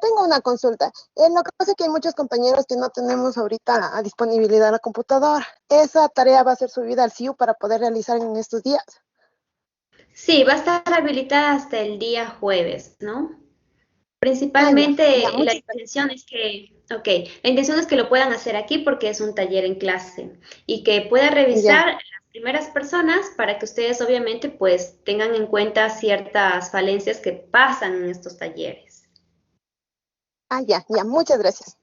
Tengo una consulta. Lo que pasa es que hay muchos compañeros que no tenemos ahorita a disponibilidad la computadora. ¿Esa tarea va a ser subida al CIU para poder realizar en estos días? Sí, va a estar habilitada hasta el día jueves, ¿no? Ah, ya, ya, Principalmente la muchas gracias. intención es que, ok, la intención es que lo puedan hacer aquí porque es un taller en clase y que pueda Ya, revisar las primeras personas para que ustedes obviamente pues tengan en cuenta ciertas falencias que pasan en estos talleres. ya, ya, muchas gracias.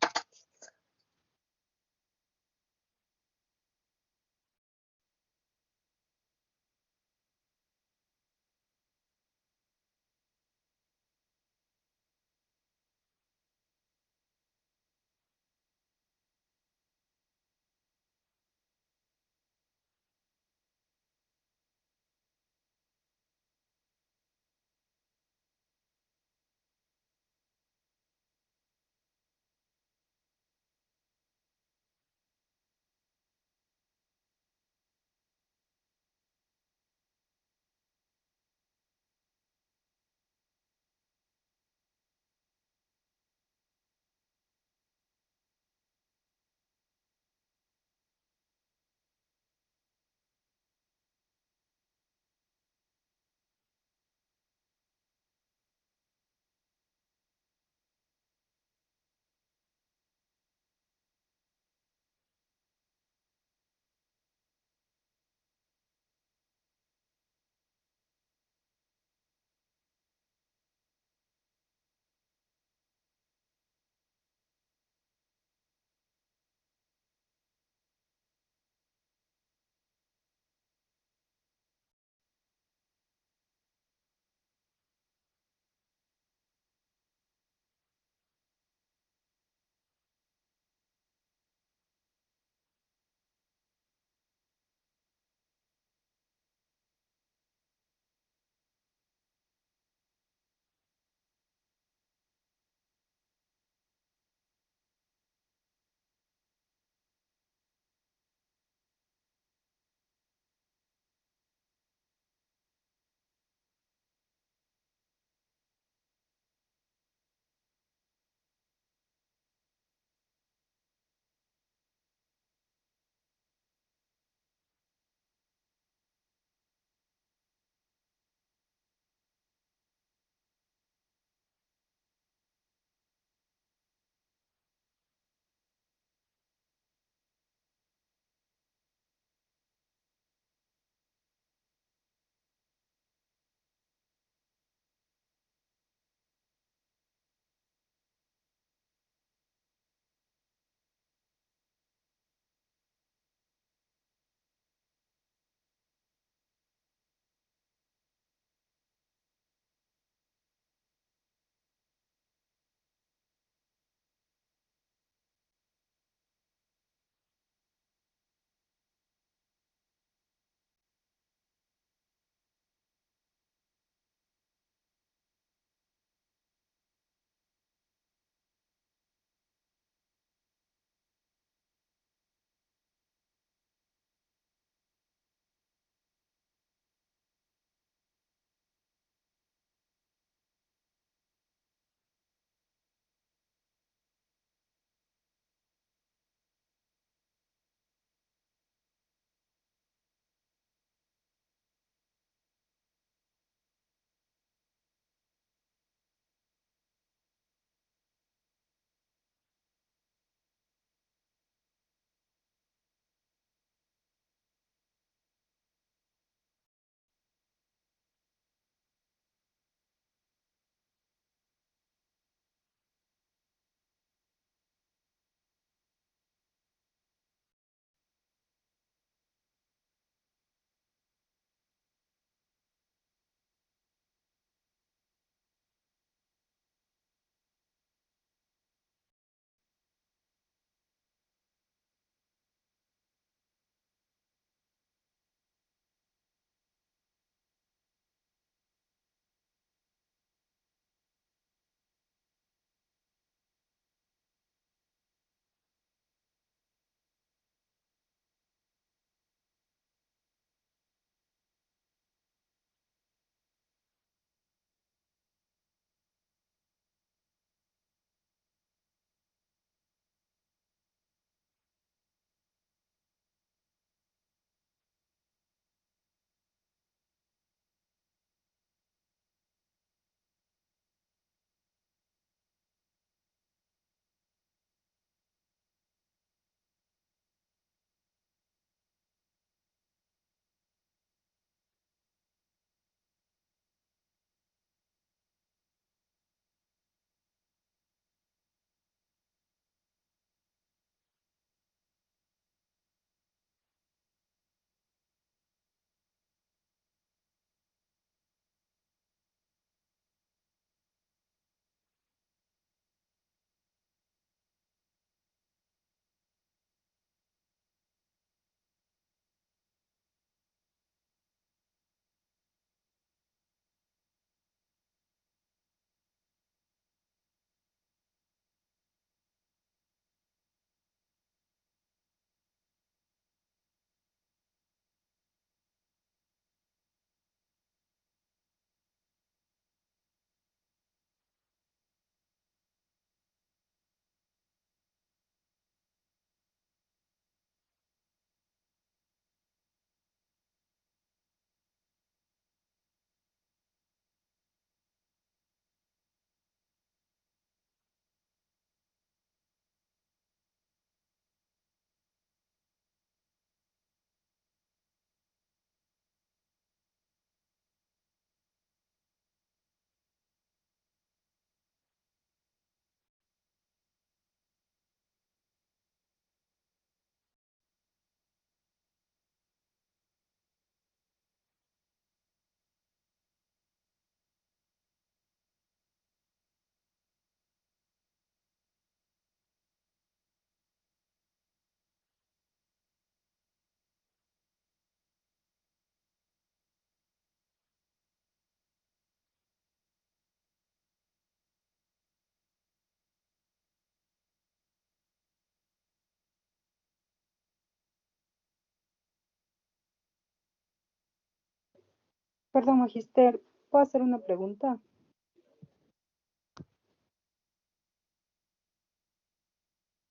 Perdón, Magister, ¿puedo hacer una pregunta?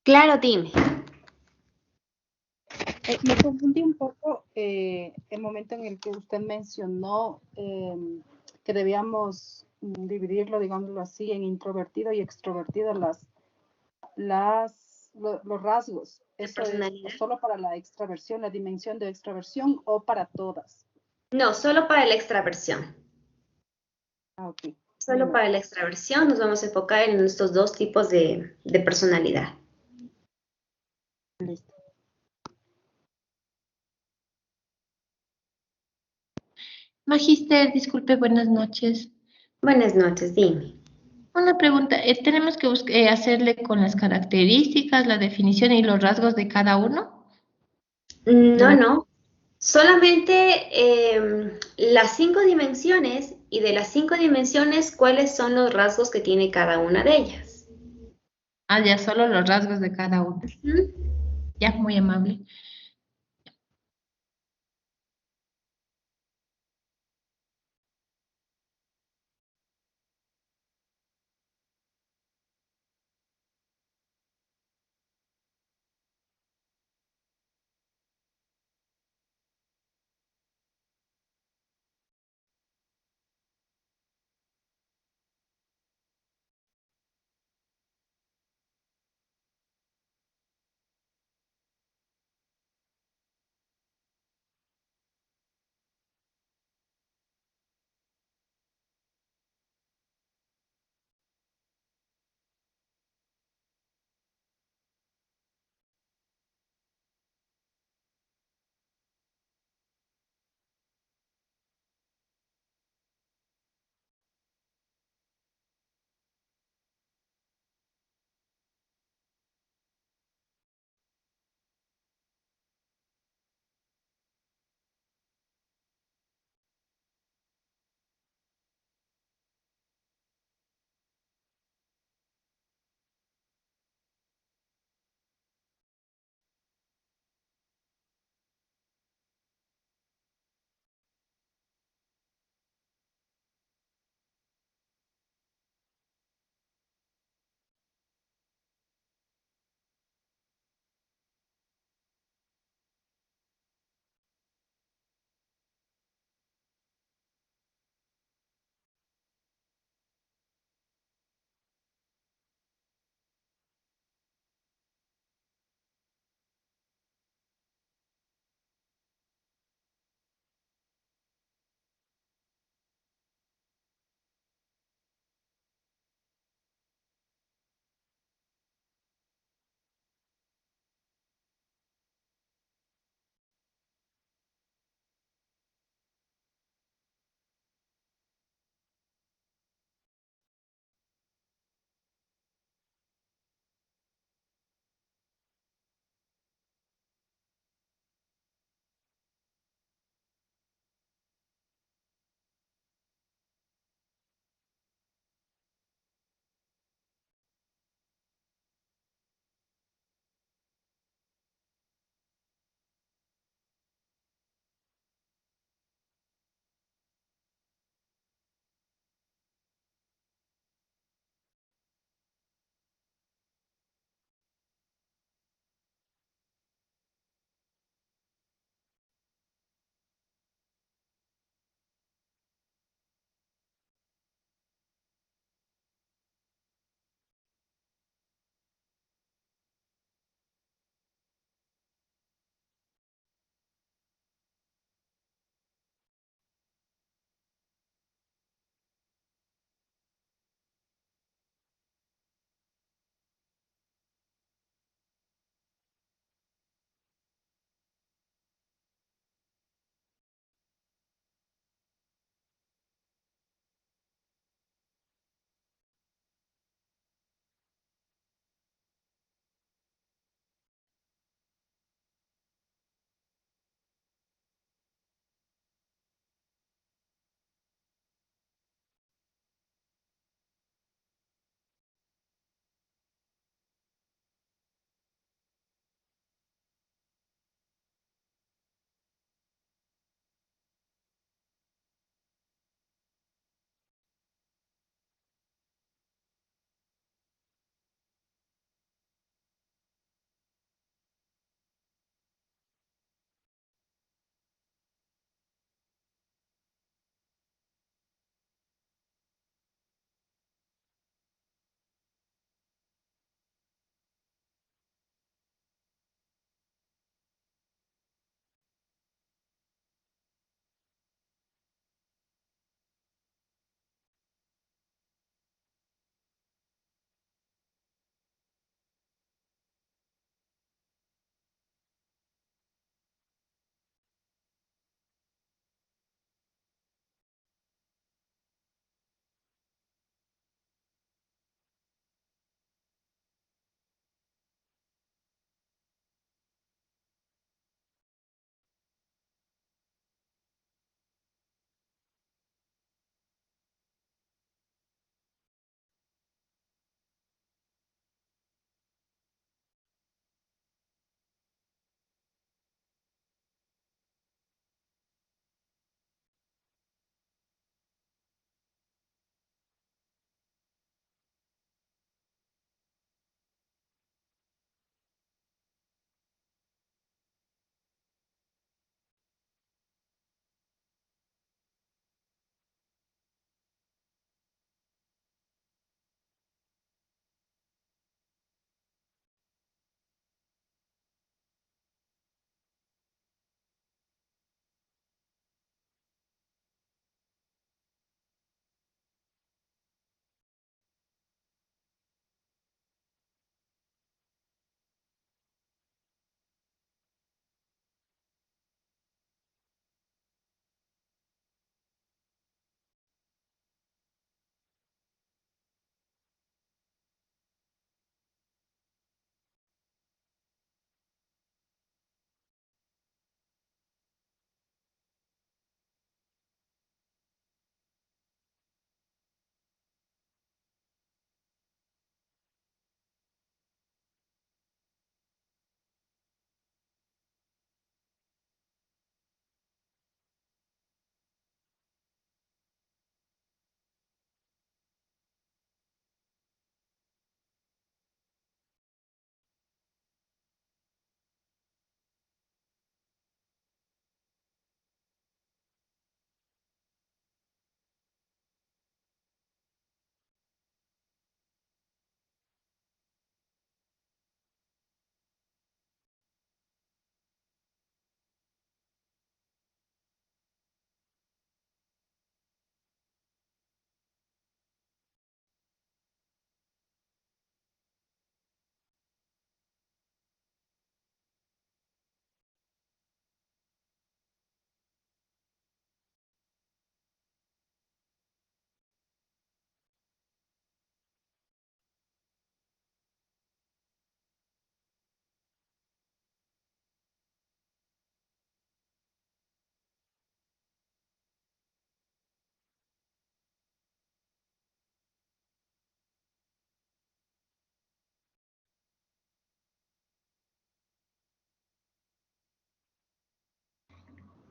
Claro, dime. Me confundí un poco el momento en el que usted mencionó que debíamos dividirlo, digámoslo así, en introvertido y extrovertido los rasgos. ¿Eso es Personalidad. solo para la extraversión, la dimensión de extraversión o para todas? No, solo para la extraversión. Ah, ok. Solo para la extraversión nos vamos a enfocar en estos dos tipos de personalidad. Listo. Magister, disculpe, buenas noches. Buenas noches, dime. Una pregunta, ¿tenemos que hacerle con las características, la definición y los rasgos de cada uno? No, no. Solamente las 5 dimensiones y de las 5 dimensiones, ¿cuáles son los rasgos que tiene cada una de ellas? Ah, ya solo los rasgos de cada uno. Ya, muy amable.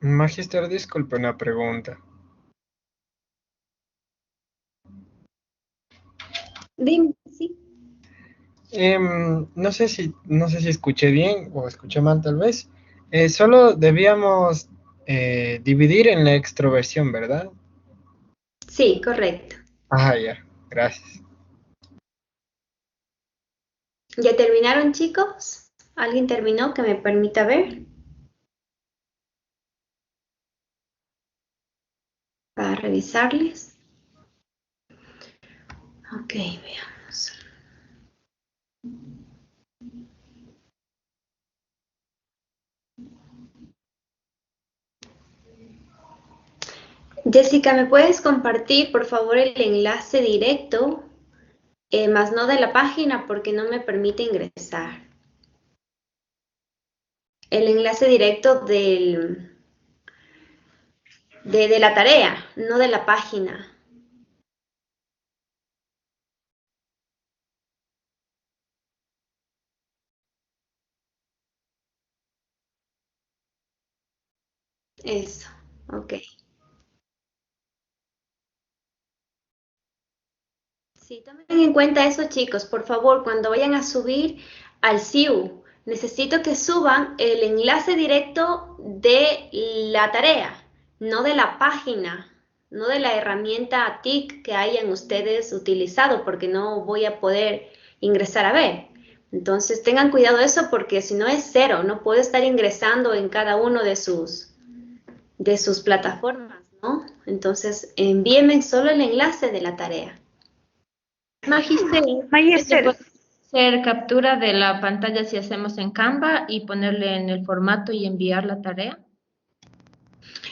Magister, disculpe una pregunta. Dime, sí. No sé si escuché bien o escuché mal tal vez. Solo debíamos dividir en la extroversión, ¿verdad? Sí, correcto. Ah, ya, gracias. ¿Ya terminaron, chicos? ¿Alguien terminó que me permita ver? Para revisarles. Ok, veamos. Jessica, ¿me puedes compartir, por favor, el enlace directo, más no de la página porque no me permite ingresar? El enlace directo de la tarea, no de la página. Eso, ok. Sí, tomen en cuenta eso, chicos. Por favor, cuando vayan a subir al SIU, necesito que suban el enlace directo de la tarea, no de la página, no de la herramienta TIC que hayan ustedes utilizado, porque no voy a poder ingresar a ver. Entonces, tengan cuidado de eso porque si no es cero, no puedo estar ingresando en cada uno de sus plataformas, ¿no? Entonces, envíenme solo el enlace de la tarea. Magister, ¿se Magister, puede hacer captura de la pantalla si hacemos en Canva y ponerle en el formato y enviar la tarea?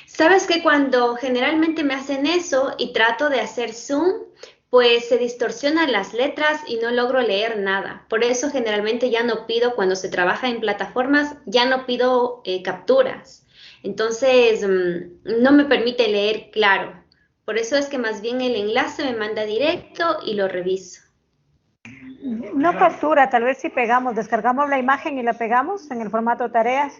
Sabes que cuando generalmente me hacen eso y trato de hacer zoom, pues se distorsionan las letras y no logro leer nada. Por eso generalmente ya no pido, cuando se trabaja en plataformas, ya no pido capturas. Entonces, no me permite leer claro. Por eso es que más bien el enlace me manda directo y lo reviso. no captura, tal vez si pegamos, descargamos la imagen y la pegamos en el formato tareas.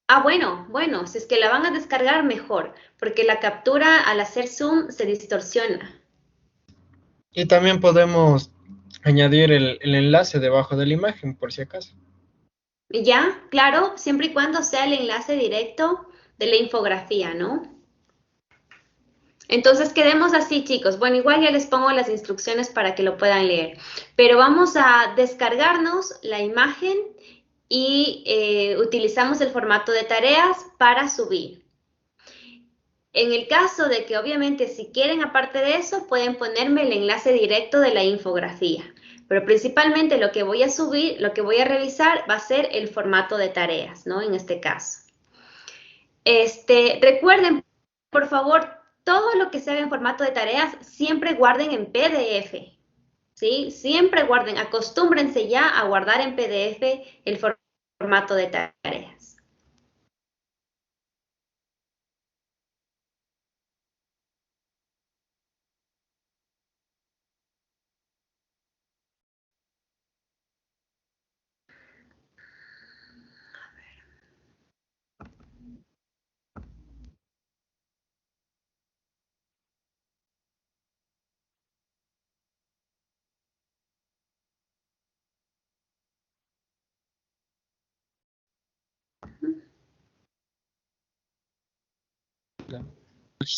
Ah, bueno, si es que la van a descargar, mejor, porque la captura al hacer zoom se distorsiona. Y también podemos añadir el enlace debajo de la imagen, por si acaso. Ya, claro, siempre y cuando sea el enlace directo de la infografía, ¿no? Entonces quedemos así, chicos. Bueno, igual ya les pongo las instrucciones para que lo puedan leer, pero vamos a descargarnos la imagen y utilizamos el formato de tareas para subir. En el caso de que obviamente si quieren aparte de eso, pueden ponerme el enlace directo de la infografía. Pero principalmente lo que voy a subir, lo que voy a revisar va a ser el formato de tareas, ¿no? En este caso. Recuerden, por favor, todo lo que se haga en formato de tareas, siempre guarden en PDF, ¿sí? Siempre guarden, acostúmbrense ya a guardar en PDF el formato de tareas.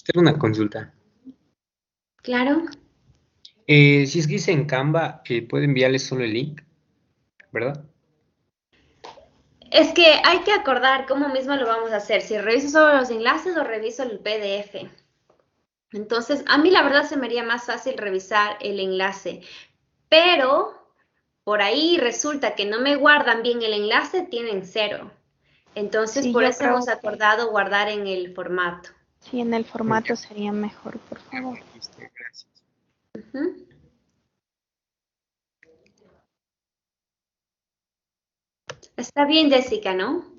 Tengo una consulta. ¿Claro? Si es que hice en Canva, puedo enviarles solo el link, ¿verdad? Es que hay que acordar cómo mismo lo vamos a hacer, si reviso solo los enlaces o reviso el PDF. Entonces, a mí la verdad se me haría más fácil revisar el enlace, pero por ahí resulta que no me guardan bien el enlace, tienen cero. Entonces, Sí, por yo eso hemos creo que acordado guardar en el formato. sí, en el formato Ya, sería mejor, por ya, favor. Magister, gracias. Ujú. Está bien, Jessica, ¿no?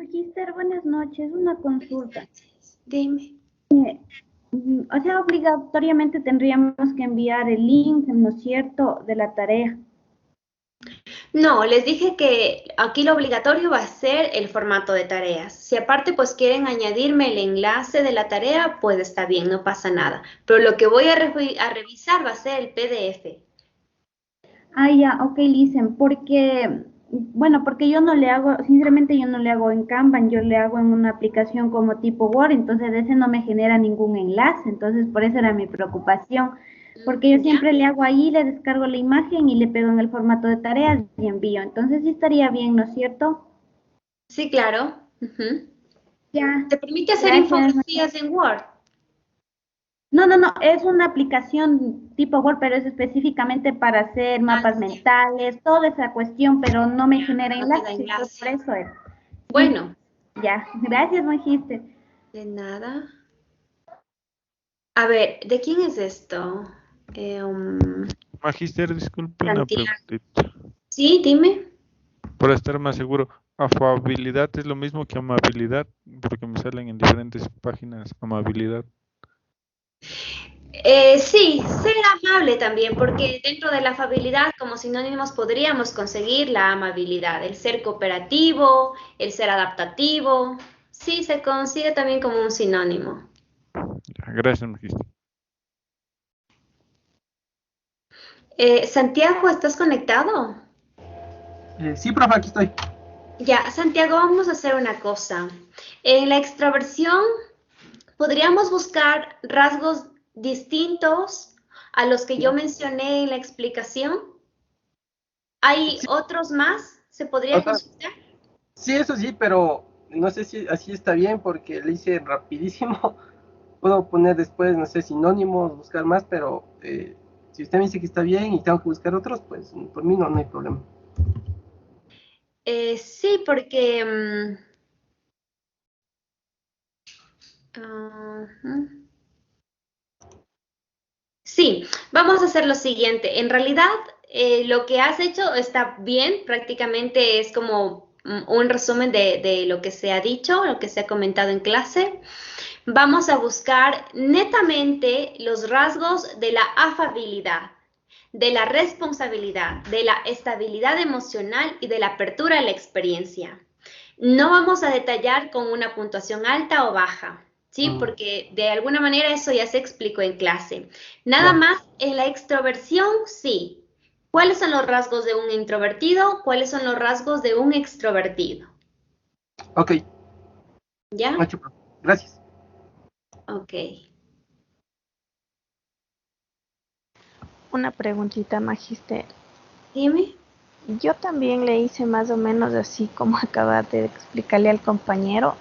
Magister, buenas noches. Una consulta. Dime. O sea, obligatoriamente tendríamos que enviar el link, ¿no es cierto?, de la tarea. No, les dije que aquí lo obligatorio va a ser el formato de tareas. Si aparte pues quieren añadirme el enlace de la tarea, pues está bien, no pasa nada. Pero lo que voy a revisar va a ser el PDF. Ah, ya, ok, listen, porque, bueno, porque yo no le hago, sinceramente yo no le hago en Kanban, yo le hago en una aplicación como tipo Word, entonces ese no me genera ningún enlace, entonces por eso era mi preocupación, porque yo siempre le hago ahí, le descargo la imagen y le pego en el formato de tareas y envío, entonces sí estaría bien, ¿no es cierto? Sí, claro. Ujú. Ya, ¿Te permite hacer gracias. infografías en Word? No, no, no, es una aplicación tipo Word, pero es específicamente para hacer mapas mentales, toda esa cuestión, pero no me genera No te da enlaces, entonces por eso es. Bueno. Ya, gracias, Magister. De nada. A ver, ¿de quién es esto? Magister, disculpe una Santiago. preguntita. Sí, dime. Para estar más seguro, ¿afabilidad es lo mismo que amabilidad? Porque me salen en diferentes páginas amabilidad. Sí, ser amable también, porque dentro de la afabilidad como sinónimos podríamos conseguir la amabilidad, el ser cooperativo, el ser adaptativo. Sí, se consigue también como un sinónimo. Ya, gracias, Magister. Santiago, ¿estás conectado? Sí, profe, aquí estoy. Ya, Santiago, vamos a hacer una cosa. En la extroversión podríamos buscar rasgos distintos a los que yo mencioné en la explicación. ¿Hay otros más? ¿Se podría O sea, consultar? sí, eso sí, pero no sé si así está bien porque le hice rapidísimo. Puedo poner después, no sé, sinónimos, buscar más, pero si usted me dice que está bien y tengo que buscar otros, pues por mí no hay problema. Sí, porque... sí, vamos a hacer lo siguiente. En realidad, lo que has hecho está bien, prácticamente es como un resumen de lo que se ha dicho, lo que se ha comentado en clase. Vamos a buscar netamente los rasgos de la afabilidad, de la responsabilidad, de la estabilidad emocional y de la apertura a la experiencia. No vamos a detallar con una puntuación alta o baja, ¿sí? Porque de alguna manera eso ya se explicó en clase. Nada más en la extroversión, sí. ¿Cuáles son los rasgos de un introvertido? ¿Cuáles son los rasgos de un extrovertido? Ok. ¿Ya? Gracias. Ok. Una preguntita, Magister. Dime. Yo también le hice más o menos así como acaba de explicarle al compañero.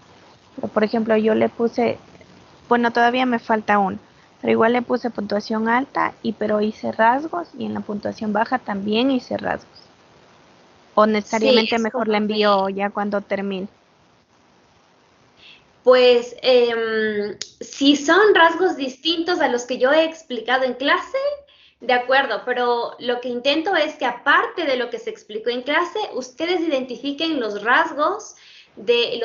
Pero, por ejemplo, yo le puse, bueno, todavía me falta uno, pero igual le puse puntuación alta, pero hice rasgos y en la puntuación baja también hice rasgos. O necesariamente es mejor la como envío ya cuando termine. Pues si son rasgos distintos a los que yo he explicado en clase, de acuerdo, pero lo que intento es que aparte de lo que se explicó en clase, ustedes identifiquen los rasgos de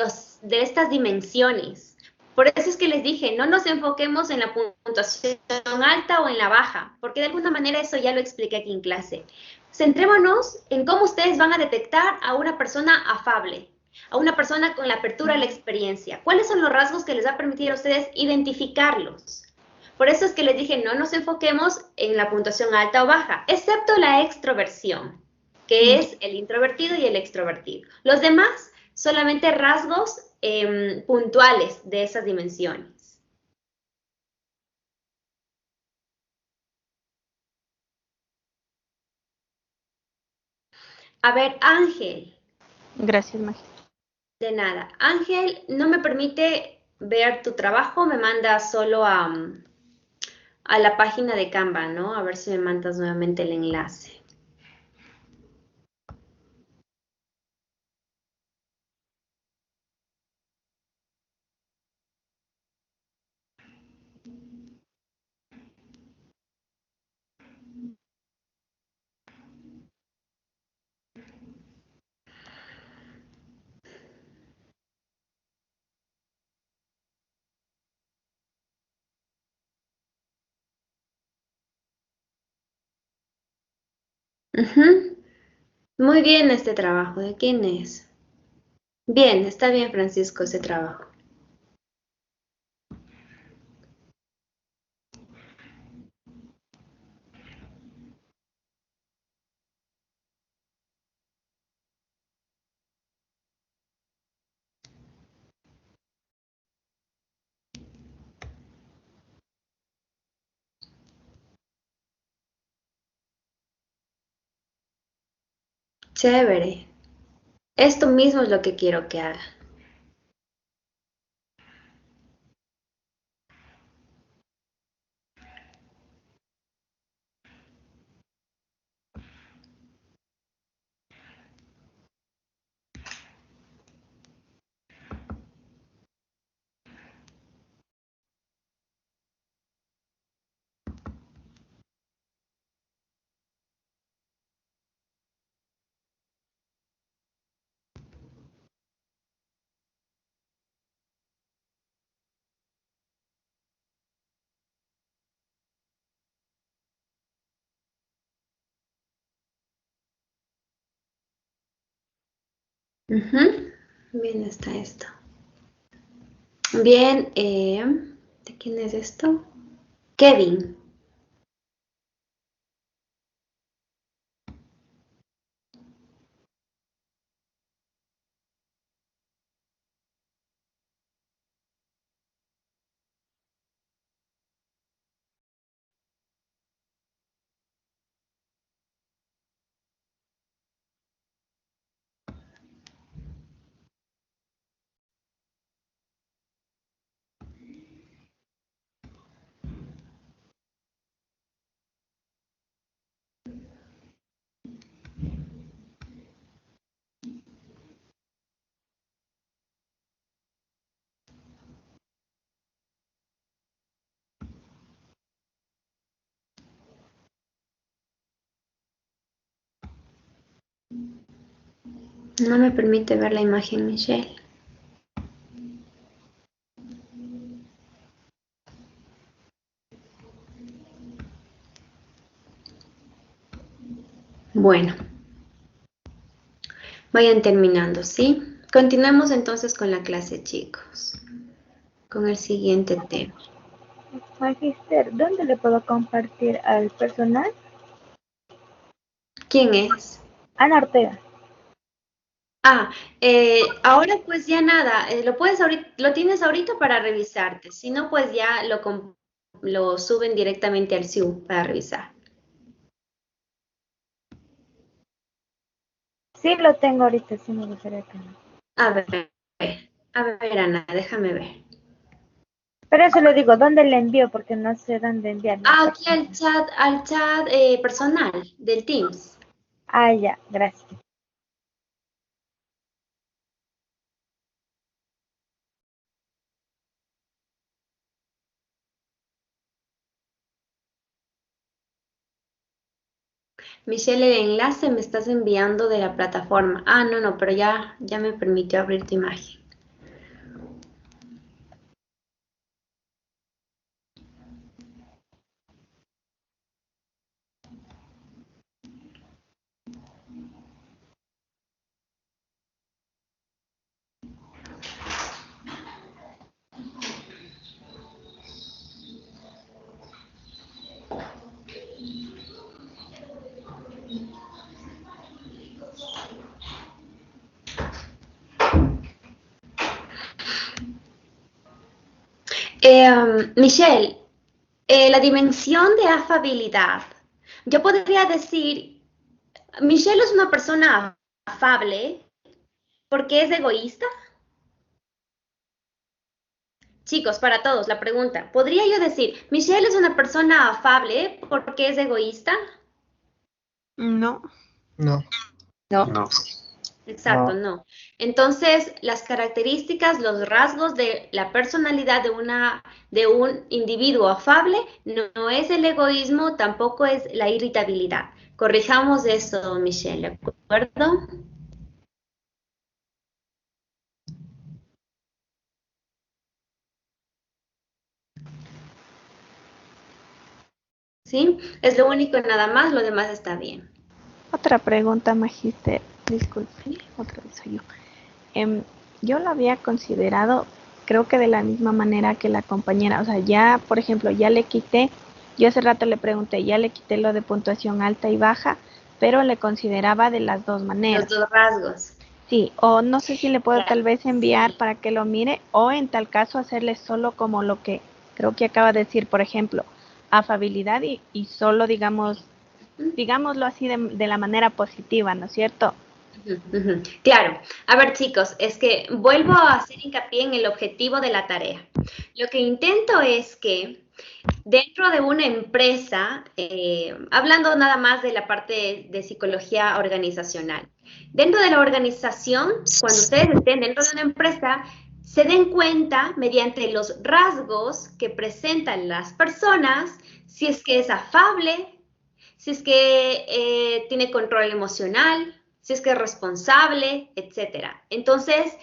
estas dimensiones. Por eso es que les dije, no nos enfoquemos en la puntuación alta o en la baja, porque de alguna manera eso ya lo expliqué aquí en clase. Centrémonos en cómo ustedes van a detectar a una persona afable, a una persona con la apertura a la experiencia. ¿Cuáles son los rasgos que les va a permitir a ustedes identificarlos? Por eso es que les dije, no nos enfoquemos en la puntuación alta o baja, excepto la extroversión, que es el introvertido y el extrovertido. Los demás, solamente rasgos puntuales de esas dimensiones. A ver, Ángel. Gracias, Magister. De nada. Ángel, no me permite ver tu trabajo, me manda solo a la página de Canva, ¿no? A ver si me mandas nuevamente el enlace. Ujú. Muy bien este trabajo. ¿De quién es? Bien, está bien, Francisco, ese trabajo. Chévere. Esto mismo es lo que quiero que haga. Ujú. Bien, está esto. Bien, ¿de quién es esto? Kevin. No me permite ver la imagen, Michelle. Bueno, vayan terminando, ¿sí? Continuemos entonces con la clase, chicos. Con el siguiente tema. Magister, ¿dónde le puedo compartir al personal? ¿Quién es? Ana Ortega. Ah, ahora pues ya nada, lo tienes ahorita para revisarte. Si no, pues ya lo suben directamente al SIU para revisar. Sí, lo tengo ahorita, sí me gustaría tener. A ver, Ana, déjame ver. Pero eso le digo, ¿dónde le envío? Porque no sé dónde enviarle. Ah, aquí al chat personal del Teams. Ah, ya, gracias. Michelle, el enlace me estás enviando de la plataforma. Ah, no, pero ya me permitió abrir tu imagen. Michelle, la dimensión de afabilidad. Yo podría decir, Michelle es una persona afable porque es egoísta. Chicos, para todos, la pregunta. ¿Podría yo decir, Michelle es una persona afable porque es egoísta? No. No. No. Exacto, no. Entonces, las características, los rasgos de la personalidad de un individuo afable no es el egoísmo, tampoco es la irritabilidad. Corrijamos eso, Michelle, ¿de acuerdo? ¿Sí? Es lo único, nada más, lo demás está bien. Otra pregunta, magíster. Disculpe, otra vez soy yo. Yo lo había considerado, creo que de la misma manera que la compañera, o sea, ya, por ejemplo, ya le quité, yo hace rato le pregunté, ya le quité lo de puntuación alta y baja, pero le consideraba de las dos maneras. Los dos rasgos. Sí, o no sé si le puedo tal vez enviar para que lo mire, o en tal caso hacerle solo como lo que creo que acaba de decir, por ejemplo, afabilidad y solo, digámoslo así de la manera positiva, ¿no es cierto? Claro. A ver, chicos, es que vuelvo a hacer hincapié en el objetivo de la tarea. Lo que intento es que dentro de una empresa, hablando nada más de la parte de psicología organizacional, dentro de la organización, cuando ustedes estén dentro de una empresa, se den cuenta mediante los rasgos que presentan las personas, si es que es afable, si es que tiene control emocional, si es que es responsable, etc. Entonces,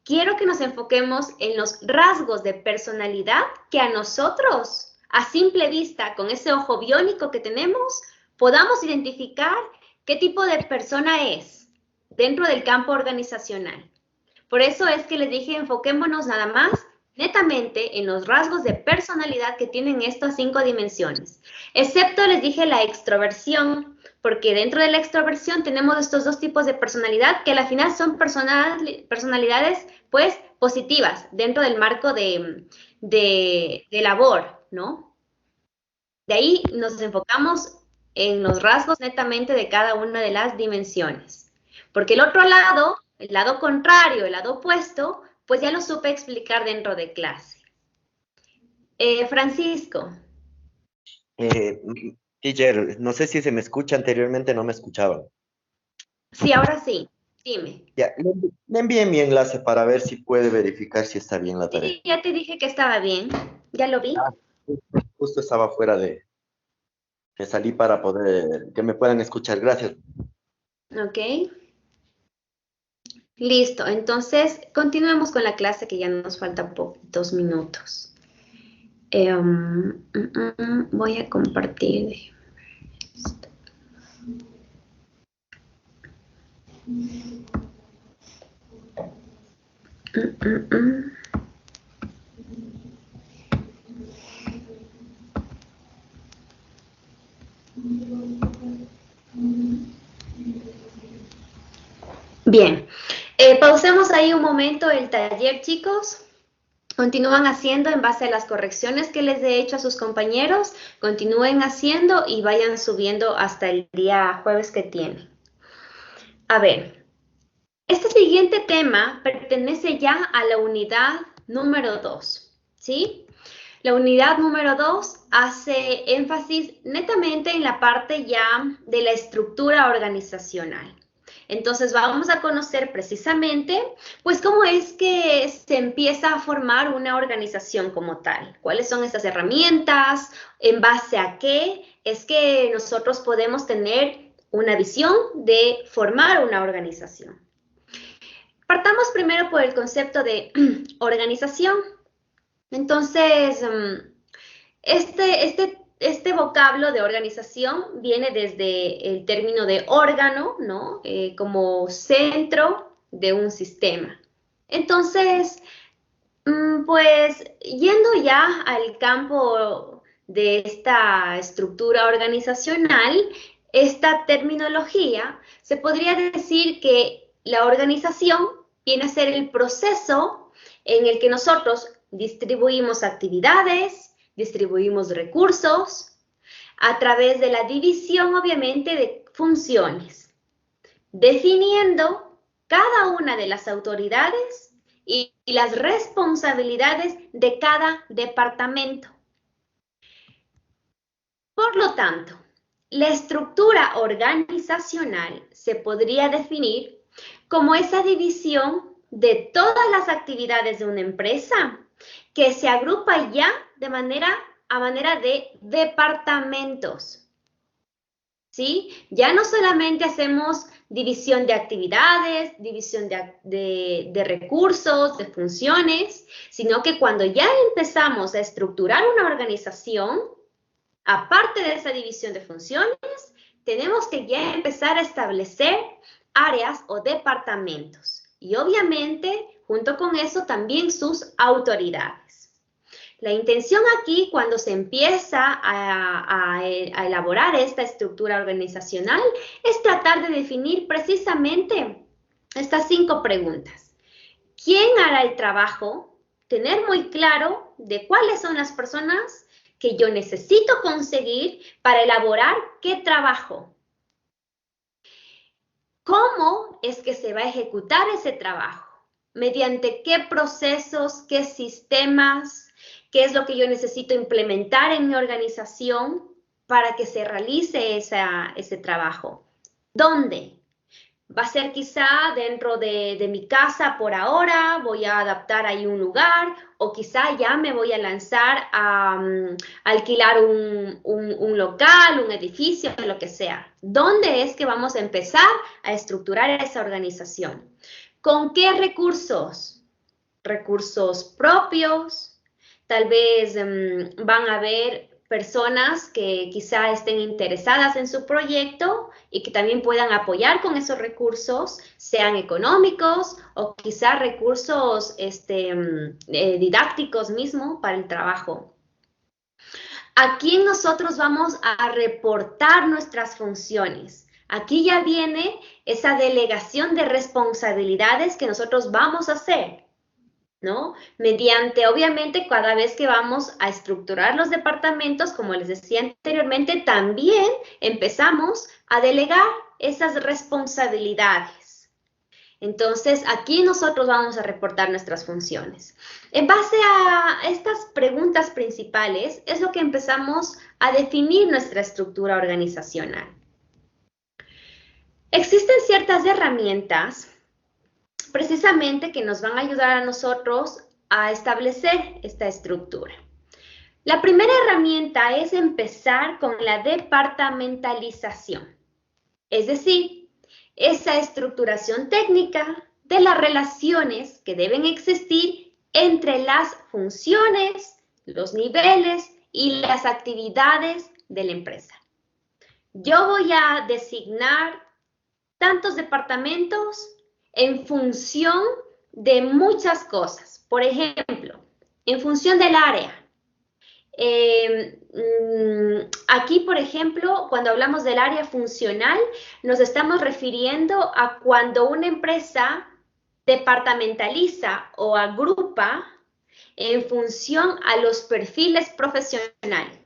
quiero que nos enfoquemos en los rasgos de personalidad que a nosotros, a simple vista, con ese ojo biónico que tenemos, podamos identificar qué tipo de persona es dentro del campo organizacional. Por eso es que les dije, enfoquémonos nada más netamente en los rasgos de personalidad que tienen estas 5 dimensiones. Excepto, les dije, la extroversión, porque dentro de la extroversión tenemos estos 2 tipos de personalidad que al final son personalidades, pues, positivas dentro del marco de labor, ¿no? De ahí nos enfocamos en los rasgos netamente de cada una de las dimensiones. Porque el otro lado, el lado contrario, el lado opuesto, pues ya lo supe explicar dentro de clase. Francisco. Teacher, no sé si se me escucha, anteriormente no me escuchaban. Sí, ahora sí, dime. Ya, le envié mi enlace para ver si puede verificar si está bien la tarea. Sí, ya te dije que estaba bien, ya lo vi. Justo estaba fuera de... Me salí para poder... que me puedan escuchar, gracias. Ok. Listo, entonces continuemos con la clase que ya nos faltan poquitos minutos. Voy a compartir. Bien, pausemos ahí un momento el taller, chicos. Continúan haciendo en base a las correcciones que les he hecho a sus compañeros. Continúen haciendo y vayan subiendo hasta el día jueves que tienen. A ver, este siguiente tema pertenece ya a la unidad número 2, ¿sí? La unidad número 2 hace énfasis netamente en la parte ya de la estructura organizacional. Entonces vamos a conocer precisamente, pues, cómo es que se empieza a formar una organización como tal. ¿Cuáles son esas herramientas? ¿En base a qué es que nosotros podemos tener una visión de formar una organización? Partamos primero por el concepto de organización. Entonces, este vocablo de organización viene desde el término de órgano, ¿no? Como centro de un sistema. Entonces, pues, yendo ya al campo de esta estructura organizacional, esta terminología, se podría decir que la organización viene a ser el proceso en el que nosotros distribuimos actividades, distribuimos recursos a través de la división, obviamente, de funciones, definiendo cada una de las autoridades y las responsabilidades de cada departamento. Por lo tanto, la estructura organizacional se podría definir como esa división de todas las actividades de una empresa que se agrupa ya a manera de departamentos, ¿sí? Ya no solamente hacemos división de actividades, división de recursos, de funciones, sino que cuando ya empezamos a estructurar una organización, aparte de esa división de funciones, tenemos que ya empezar a establecer áreas o departamentos. Y obviamente, junto con eso, también sus autoridades. La intención aquí, cuando se empieza a elaborar esta estructura organizacional, es tratar de definir precisamente estas 5 preguntas. ¿Quién hará el trabajo? Tener muy claro de cuáles son las personas que yo necesito conseguir para elaborar qué trabajo. ¿Cómo es que se va a ejecutar ese trabajo? ¿Mediante qué procesos, qué sistemas, qué es lo que yo necesito implementar en mi organización para que se realice ese trabajo? ¿Dónde? Va a ser quizá dentro de mi casa por ahora, voy a adaptar ahí un lugar, o quizá ya me voy a lanzar a alquilar un local, un edificio, lo que sea. ¿Dónde es que vamos a empezar a estructurar esa organización? ¿Con qué recursos? Recursos propios, tal vez van a haber personas que quizá estén interesadas en su proyecto y que también puedan apoyar con esos recursos, sean económicos o quizá recursos didácticos mismo para el trabajo. ¿A quién nosotros vamos a reportar nuestras funciones? Aquí ya viene esa delegación de responsabilidades que nosotros vamos a hacer, ¿no? Mediante, obviamente, cada vez que vamos a estructurar los departamentos, como les decía anteriormente, también empezamos a delegar esas responsabilidades. Entonces, aquí nosotros vamos a reportar nuestras funciones. En base a estas preguntas principales, es lo que empezamos a definir nuestra estructura organizacional. Existen ciertas herramientas precisamente que nos van a ayudar a nosotros a establecer esta estructura. La primera herramienta es empezar con la departamentalización, es decir, esa estructuración técnica de las relaciones que deben existir entre las funciones, los niveles y las actividades de la empresa. Yo voy a designar tantos departamentos en función de muchas cosas. Por ejemplo, en función del área. Aquí, por ejemplo, cuando hablamos del área funcional, nos estamos refiriendo a cuando una empresa departamentaliza o agrupa en función a los perfiles profesionales.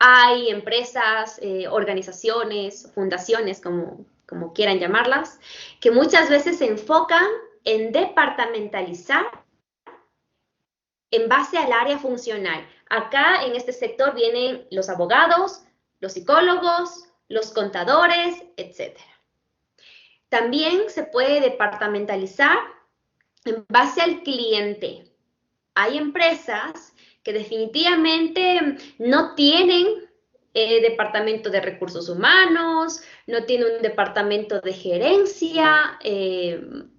Hay empresas, organizaciones, fundaciones, como quieran llamarlas, que muchas veces se enfocan en departamentalizar en base al área funcional. Acá en este sector vienen los abogados, los psicólogos, los contadores, etc. También se puede departamentalizar en base al cliente. Hay empresas que definitivamente no tienen departamento de recursos humanos, no tiene un departamento de gerencia,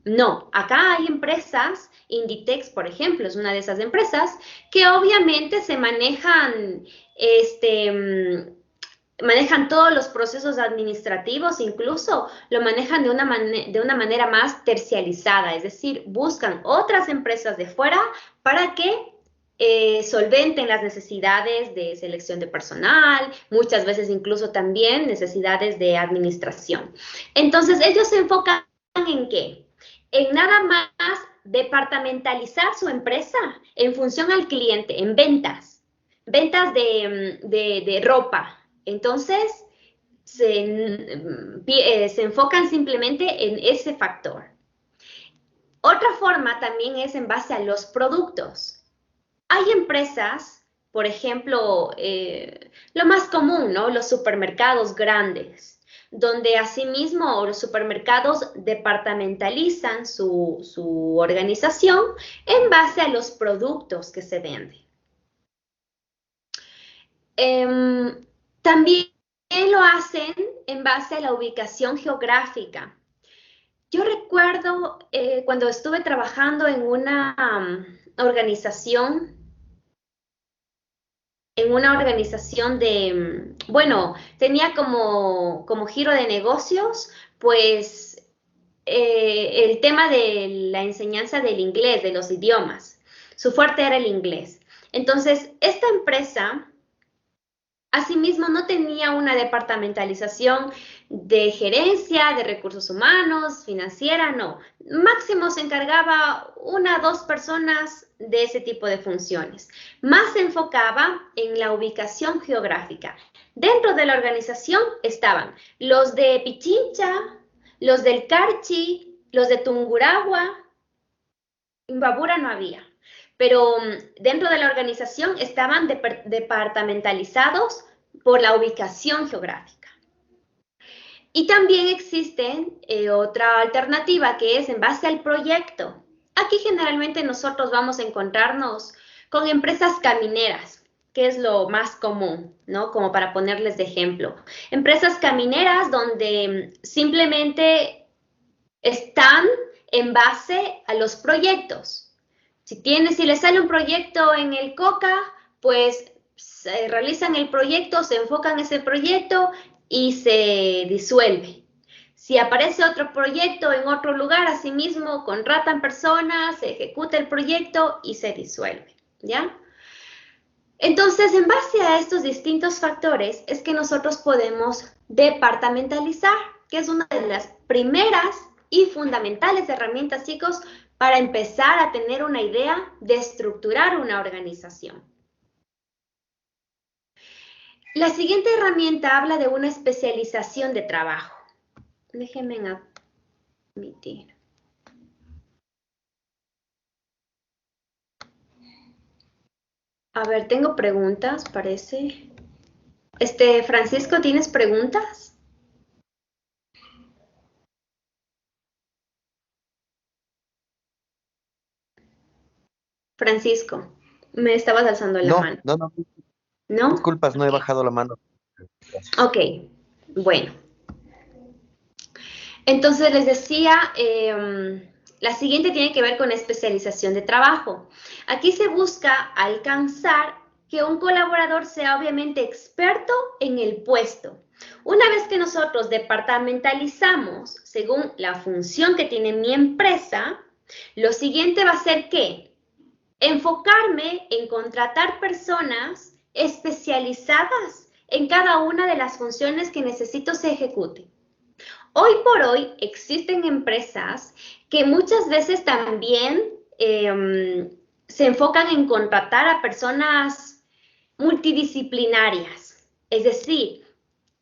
no. Acá hay empresas, Inditex, por ejemplo, es una de esas empresas, que obviamente se manejan, manejan todos los procesos administrativos, incluso lo manejan de una manera más terciarizada, es decir, buscan otras empresas de fuera para que solventen las necesidades de selección de personal, muchas veces incluso también necesidades de administración. Entonces, ellos se enfocan ¿en qué? En nada más departamentalizar su empresa en función al cliente, en ventas de ropa. Entonces, se enfocan simplemente en ese factor. Otra forma también es en base a los productos. Hay empresas, por ejemplo, lo más común, ¿no? Los supermercados grandes, donde asimismo los supermercados departamentalizan su organización en base a los productos que se venden. También lo hacen en base a la ubicación geográfica. Yo recuerdo cuando estuve trabajando en una organización en una organización de, bueno, tenía como giro de negocios, pues el tema de la enseñanza del inglés, de los idiomas. Su fuerte era el inglés. Entonces, esta empresa, asimismo, no tenía una departamentalización de gerencia, de recursos humanos, financiera, no. Máximo se encargaba 1 o 2 personas de ese tipo de funciones. Más se enfocaba en la ubicación geográfica. Dentro de la organización estaban los de Pichincha, los del Carchi, los de Tungurahua. Imbabura no había. Pero dentro de la organización estaban departamentalizados por la ubicación geográfica. Y también existe otra alternativa que es en base al proyecto. Aquí generalmente nosotros vamos a encontrarnos con empresas camineras, que es lo más común, ¿no? Como para ponerles de ejemplo. Empresas camineras donde simplemente están en base a los proyectos. Si les sale un proyecto en el COCA, pues realizan el proyecto, se enfocan en ese proyecto y se disuelve. Si aparece otro proyecto en otro lugar, asimismo contratan personas, se ejecuta el proyecto y se disuelve, ¿ya? Entonces, en base a estos distintos factores, es que nosotros podemos departamentalizar, que es una de las primeras y fundamentales herramientas, chicos, para empezar a tener una idea de estructurar una organización. La siguiente herramienta habla de una especialización de trabajo. Déjenme admitir. A ver, tengo preguntas, parece. Francisco, ¿tienes preguntas? Francisco, me estabas alzando la mano. No. ¿No? Disculpas, no he bajado la mano. Ok, bueno. Entonces les decía, la siguiente tiene que ver con especialización de trabajo. Aquí se busca alcanzar que un colaborador sea obviamente experto en el puesto. Una vez que nosotros departamentalizamos según la función que tiene mi empresa, lo siguiente va a ser que enfocarme en contratar personas especializadas en cada una de las funciones que necesito se ejecute. Hoy por hoy existen empresas que muchas veces también se enfocan en contratar a personas multidisciplinarias, es decir,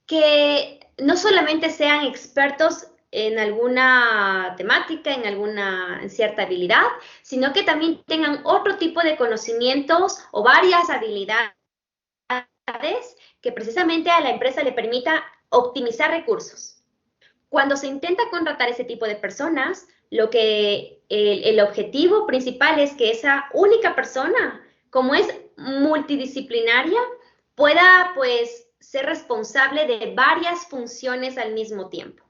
que no solamente sean expertos en alguna temática, en cierta habilidad, sino que también tengan otro tipo de conocimientos o varias habilidades que precisamente a la empresa le permita optimizar recursos. Cuando se intenta contratar ese tipo de personas, el objetivo principal es que esa única persona, como es multidisciplinaria, pueda pues ser responsable de varias funciones al mismo tiempo.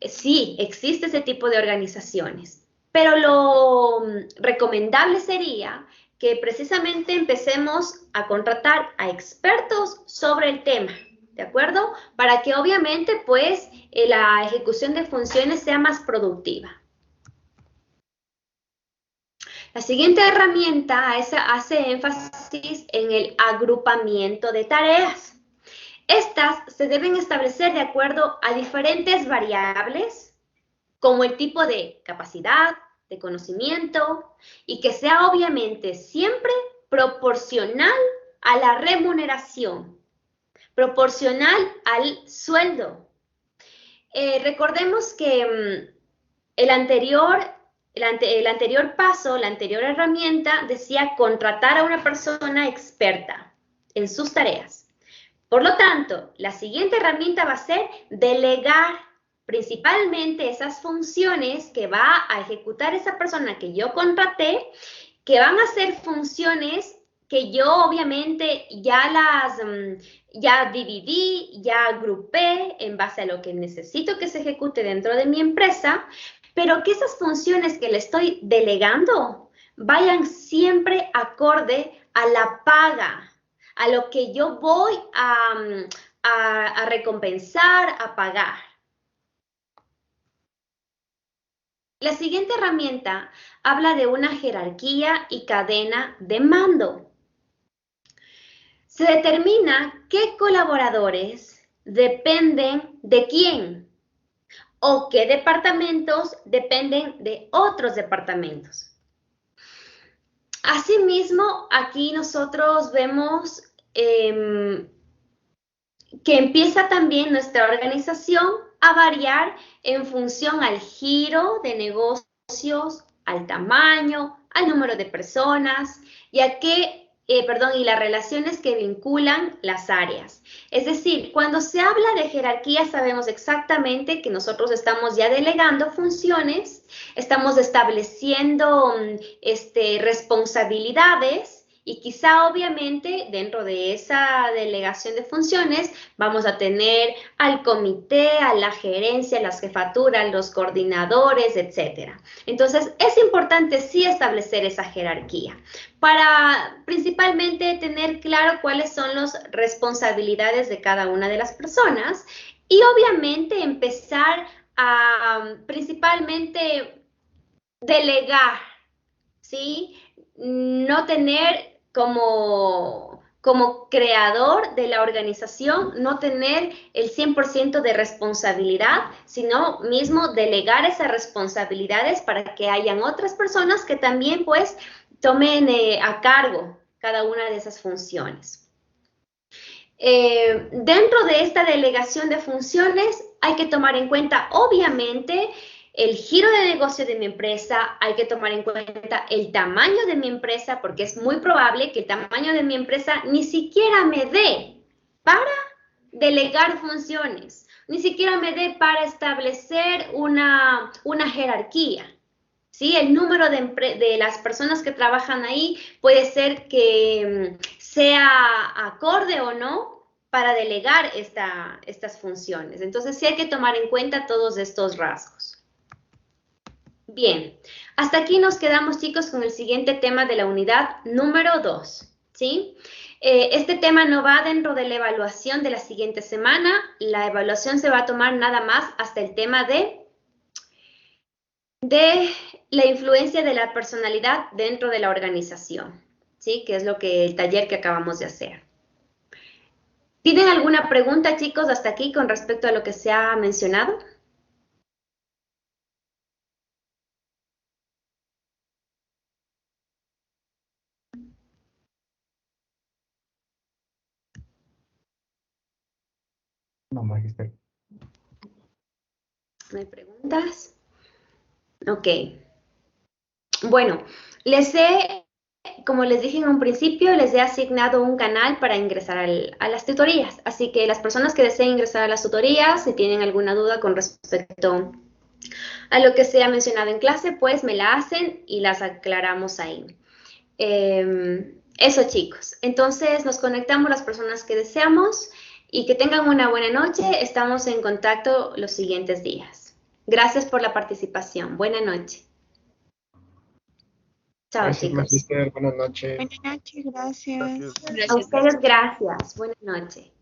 Sí, existe ese tipo de organizaciones, pero lo recomendable sería que precisamente empecemos a contratar a expertos sobre el tema, ¿de acuerdo? Para que obviamente pues la ejecución de funciones sea más productiva. La siguiente herramienta hace énfasis en el agrupamiento de tareas. Estas se deben establecer de acuerdo a diferentes variables, como el tipo de capacidad, de conocimiento, y que sea obviamente siempre proporcional a la remuneración, proporcional al sueldo. Recordemos que el anterior paso, la anterior herramienta, decía contratar a una persona experta en sus tareas. Por lo tanto, la siguiente herramienta va a ser delegar principalmente esas funciones que va a ejecutar esa persona que yo contraté, que van a ser funciones que yo obviamente ya dividí, ya agrupé en base a lo que necesito que se ejecute dentro de mi empresa, pero que esas funciones que le estoy delegando vayan siempre acorde a la paga, a lo que yo voy a recompensar, a pagar. La siguiente herramienta habla de una jerarquía y cadena de mando. Se determina qué colaboradores dependen de quién o qué departamentos dependen de otros departamentos. Asimismo, aquí nosotros vemos que empieza también nuestra organización a variar en función al giro de negocios, al tamaño, al número de personas y y las relaciones que vinculan las áreas. Es decir, cuando se habla de jerarquía sabemos exactamente que nosotros estamos ya delegando funciones, estamos estableciendo responsabilidades y quizá obviamente dentro de esa delegación de funciones vamos a tener al comité, a la gerencia, las jefaturas, los coordinadores, etc. Entonces es importante sí establecer esa jerarquía para principalmente tener claro cuáles son las responsabilidades de cada una de las personas y obviamente empezar a principalmente delegar, ¿sí? No tener como creador de la organización, no tener el 100% de responsabilidad, sino mismo delegar esas responsabilidades para que hayan otras personas que también pues tomen a cargo cada una de esas funciones. Dentro de esta delegación de funciones hay que tomar en cuenta obviamente el giro de negocio de mi empresa, hay que tomar en cuenta el tamaño de mi empresa, porque es muy probable que el tamaño de mi empresa ni siquiera me dé para delegar funciones, ni siquiera me dé para establecer una jerarquía. ¿Sí? El número de las personas que trabajan ahí puede ser que sea acorde o no para delegar estas funciones. Entonces sí hay que tomar en cuenta todos estos rasgos. Bien, hasta aquí nos quedamos, chicos, con el siguiente tema de la unidad número 2, ¿sí? Este tema no va dentro de la evaluación de la siguiente semana. La evaluación se va a tomar nada más hasta el tema de la influencia de la personalidad dentro de la organización, ¿sí? Que es el taller que acabamos de hacer. ¿Tienen alguna pregunta, chicos, hasta aquí con respecto a lo que se ha mencionado? No, magister. ¿No hay preguntas? Ok. Bueno, como les dije en un principio, les he asignado un canal para ingresar a las tutorías. Así que las personas que deseen ingresar a las tutorías, si tienen alguna duda con respecto a lo que se ha mencionado en clase, pues me la hacen y las aclaramos ahí. Eso, chicos. Entonces nos conectamos las personas que deseamos y que tengan una buena noche. Estamos en contacto los siguientes días. Gracias por la participación. Buena noche. Chao, Gracias, chicos. magister. Buenas noches. Buenas noches, gracias. A ustedes gracias. Buenas noches.